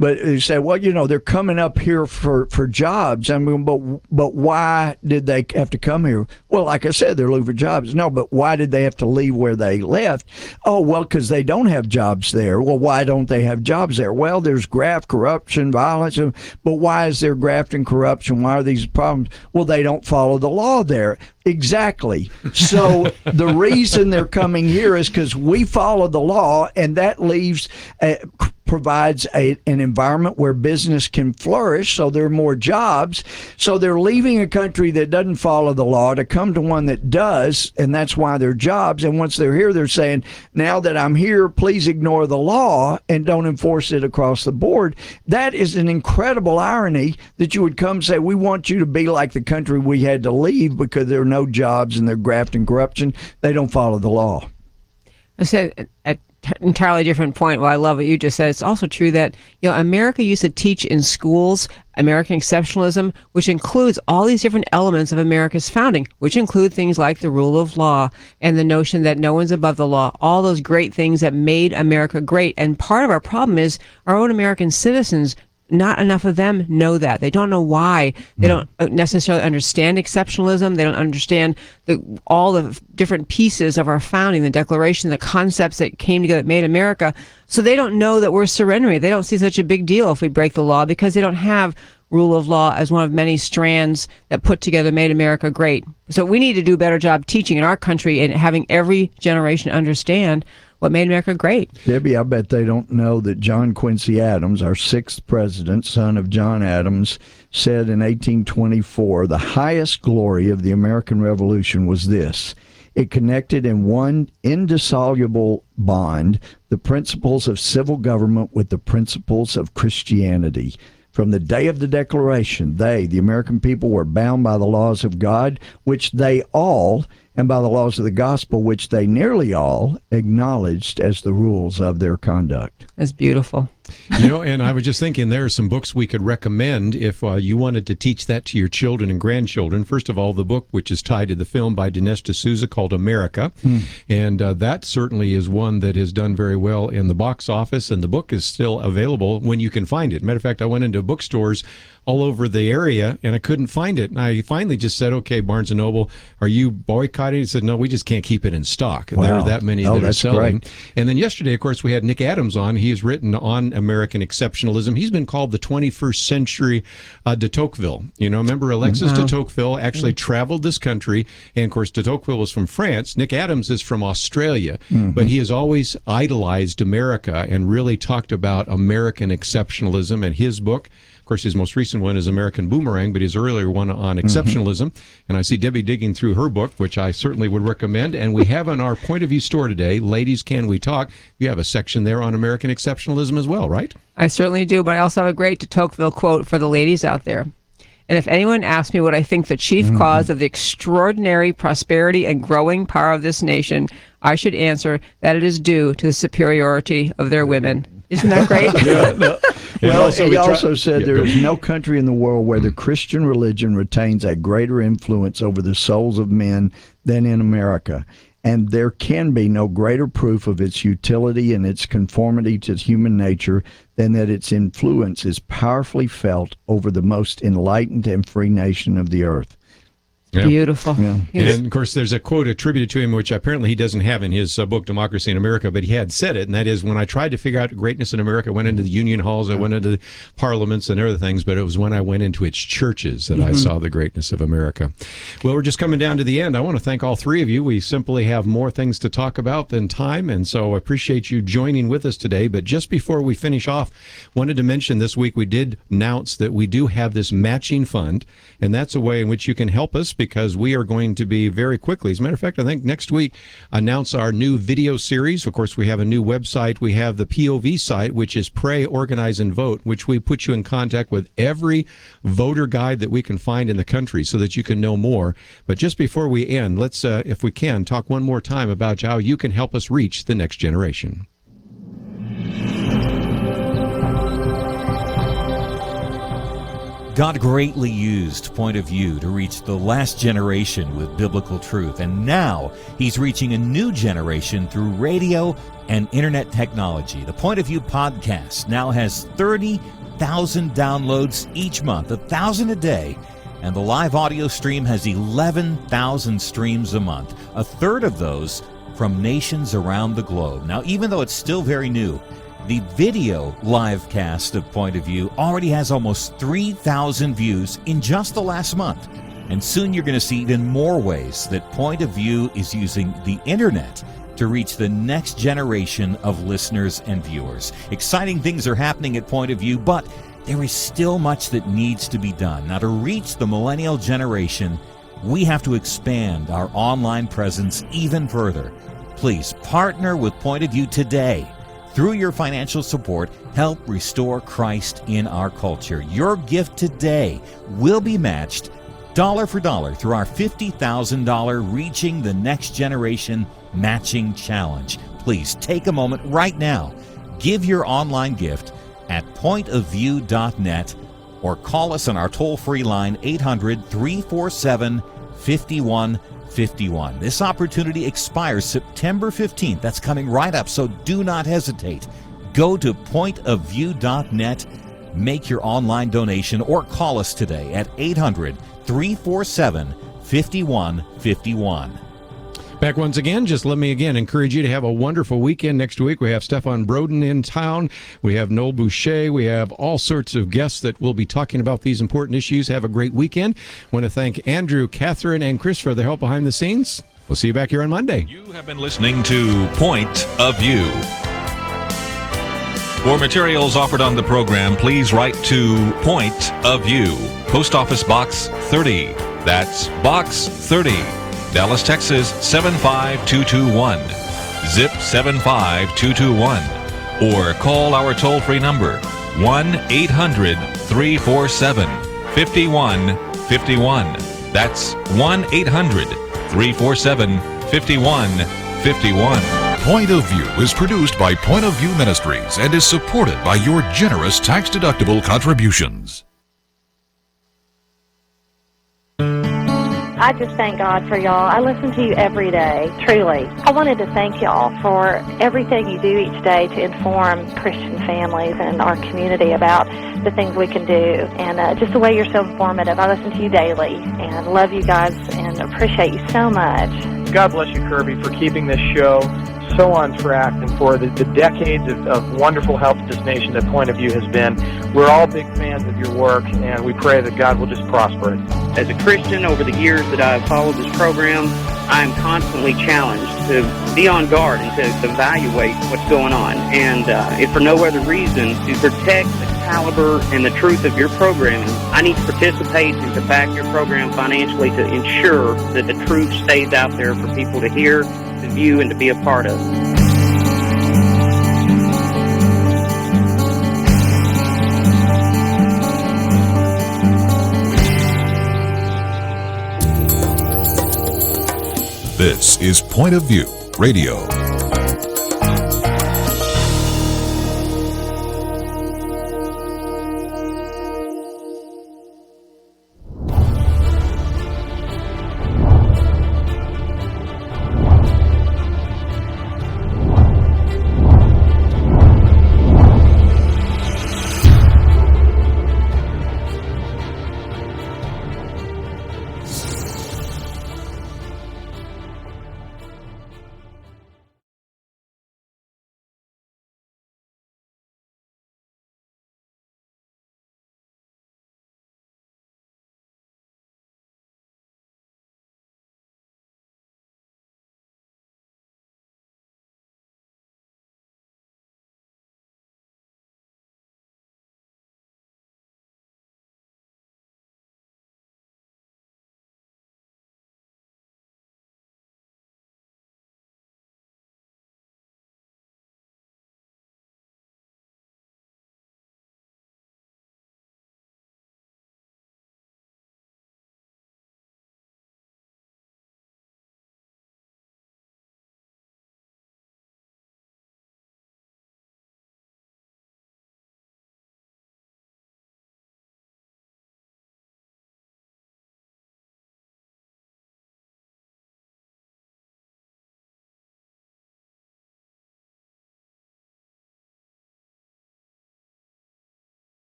But they say, well, they're coming up here for jobs. I mean, but why did they have to come here? Well, like I said, they're looking for jobs. No, but why did they have to leave where they left? Oh, well, because they don't have jobs there. Well, why don't they have jobs there? Well, there's graft, corruption, violence. But why is there graft and corruption? Why are these problems? Well, they don't follow the law there. Exactly. So the reason they're coming here is because we follow the law, and that provides an environment where business can flourish, so there are more jobs. So they're leaving a country that doesn't follow the law to come to one that does, and that's why they're jobs. And once they're here, they're saying, now that I'm here, please ignore the law and don't enforce it across the board. That is an incredible irony that you would come say, we want you to be like the country we had to leave because there are no jobs and they're graft and corruption. They don't follow the law. I said entirely different point. Well, I love what you just said. It's also true that America used to teach in schools American exceptionalism, which includes all these different elements of America's founding, which include things like the rule of law and the notion that no one's above the law, all those great things that made America great. And part of our problem is our own American citizens, not enough of them know that. They don't know why. They don't necessarily understand exceptionalism. They don't understand all the different pieces of our founding, the Declaration, the concepts that came together that made America. So they don't know that we're surrendering. They don't see such a big deal if we break the law because they don't have rule of law as one of many strands that put together made America great. So we need to do a better job teaching in our country and having every generation understand what made America great. Debbie, I bet they don't know that John Quincy Adams, our 6th president, son of John Adams, said in 1824, the highest glory of the American Revolution was this: it connected in one indissoluble bond the principles of civil government with the principles of Christianity. From the day of the Declaration, they, the American people, were bound by the laws of God, which they all, and by the laws of the gospel, which they nearly all acknowledged as the rules of their conduct. That's beautiful. And I was just thinking there are some books we could recommend if you wanted to teach that to your children and grandchildren. First of all, the book, which is tied to the film by Dinesh D'Souza called America. And that certainly is one that has done very well in the box office, and the book is still available when you can find it. Matter of fact, I went into bookstores all over the area, and I couldn't find it. And I finally just said, okay, Barnes & Noble, are you boycotting? He said, no, we just can't keep it in stock. And there are that many that are selling. Great. And then yesterday, of course, we had Nick Adams on. He's written on American exceptionalism. He's been called the 21st century de Tocqueville. Remember Alexis de Tocqueville actually traveled this country, and of course de Tocqueville was from France. Nick Adams is from Australia, but he has always idolized America and really talked about American exceptionalism. And his book, of course, his most recent one is American Boomerang, but his earlier one on exceptionalism. And I see Debbie digging through her book, which I certainly would recommend. And we have on our Point of View store today, Ladies, Can We Talk? You have a section there on American exceptionalism as well, right? I certainly do, but I also have a great de Tocqueville quote for the ladies out there. And if anyone asks me what I think the chief cause of the extraordinary prosperity and growing power of this nation, I should answer that it is due to the superiority of their women. Isn't that great? Well, he also said there is no country in the world where the Christian religion retains a greater influence over the souls of men than in America. And there can be no greater proof of its utility and its conformity to human nature than that its influence is powerfully felt over the most enlightened and free nation of the earth. Yeah. Beautiful. Yeah. And of course, there's a quote attributed to him, which apparently he doesn't have in his book, Democracy in America, but he had said it, and that is, when I tried to figure out greatness in America, I went into the union halls, I went into the parliaments and other things, but it was when I went into its churches that I saw the greatness of America. Well, we're just coming down to the end. I want to thank all three of you. We simply have more things to talk about than time, and so I appreciate you joining with us today. But just before we finish off, wanted to mention this week we did announce that we do have this matching fund, and that's a way in which you can help us, because we are going to be very quickly, as a matter of fact, I think next week, announce our new video series. Of course, we have a new website. We have the POV site, which is Pray, Organize, and Vote, which we put you in contact with every voter guide that we can find in the country so that you can know more. But just before we end, let's, if we can, talk one more time about how you can help us reach the next generation. God greatly used Point of View to reach the last generation with biblical truth, and now He's reaching a new generation through radio and internet technology. The Point of View podcast now has 30,000 downloads each month, 1,000 a day, and the live audio stream has 11,000 streams a month, a third of those from nations around the globe. Now, even though it's still very new, the video live cast of Point of View already has almost 3,000 views in just the last month. And soon you're going to see even more ways that Point of View is using the internet to reach the next generation of listeners and viewers. Exciting things are happening at Point of View, but there is still much that needs to be done. Now, to reach the millennial generation, we have to expand our online presence even further. Please partner with Point of View today. Through your financial support, help restore Christ in our culture. Your gift today will be matched dollar for dollar through our $50,000 Reaching the Next Generation Matching Challenge. Please take a moment right now. Give your online gift at pointofview.net or call us on our toll-free line 800-347-5151. This opportunity expires September 15th. That's coming right up, so do not hesitate. Go to pointofview.net, make your online donation, or call us today at 800-347-5151. Back once again, just let me again encourage you to have a wonderful weekend next week. We have Stefan Broden in town. We have Noel Boucher. We have all sorts of guests that will be talking about these important issues. Have a great weekend. I want to thank Andrew, Catherine, and Chris for their help behind the scenes. We'll see you back here on Monday. You have been listening to Point of View. For materials offered on the program, please write to Point of View, Post Office Box 30. That's Box 30. Dallas, Texas 75221, zip 75221, or call our toll-free number 1-800-347-5151. That's 1-800 347-5151. Point of View is produced by Point of View Ministries and is supported by your generous tax-deductible contributions. I just thank God for y'all. I listen to you every day, truly. I wanted to thank y'all for everything you do each day to inform Christian families and our community about the things we can do, and just the way you're so informative. I listen to you daily and love you guys and appreciate you so much. God bless you, Kerby, for keeping this show so on track and for the decades of wonderful help to this nation that Point of View has been. We're all big fans of your work, and we pray that God will just prosper it. As a Christian, over the years that I've followed this program, I am constantly challenged to be on guard and to evaluate what's going on. And if for no other reason, to protect the caliber and the truth of your programming, I need to participate and to back your program financially to ensure that the truth stays out there for people to hear, to view, and to be a part of. This is Point of View Radio.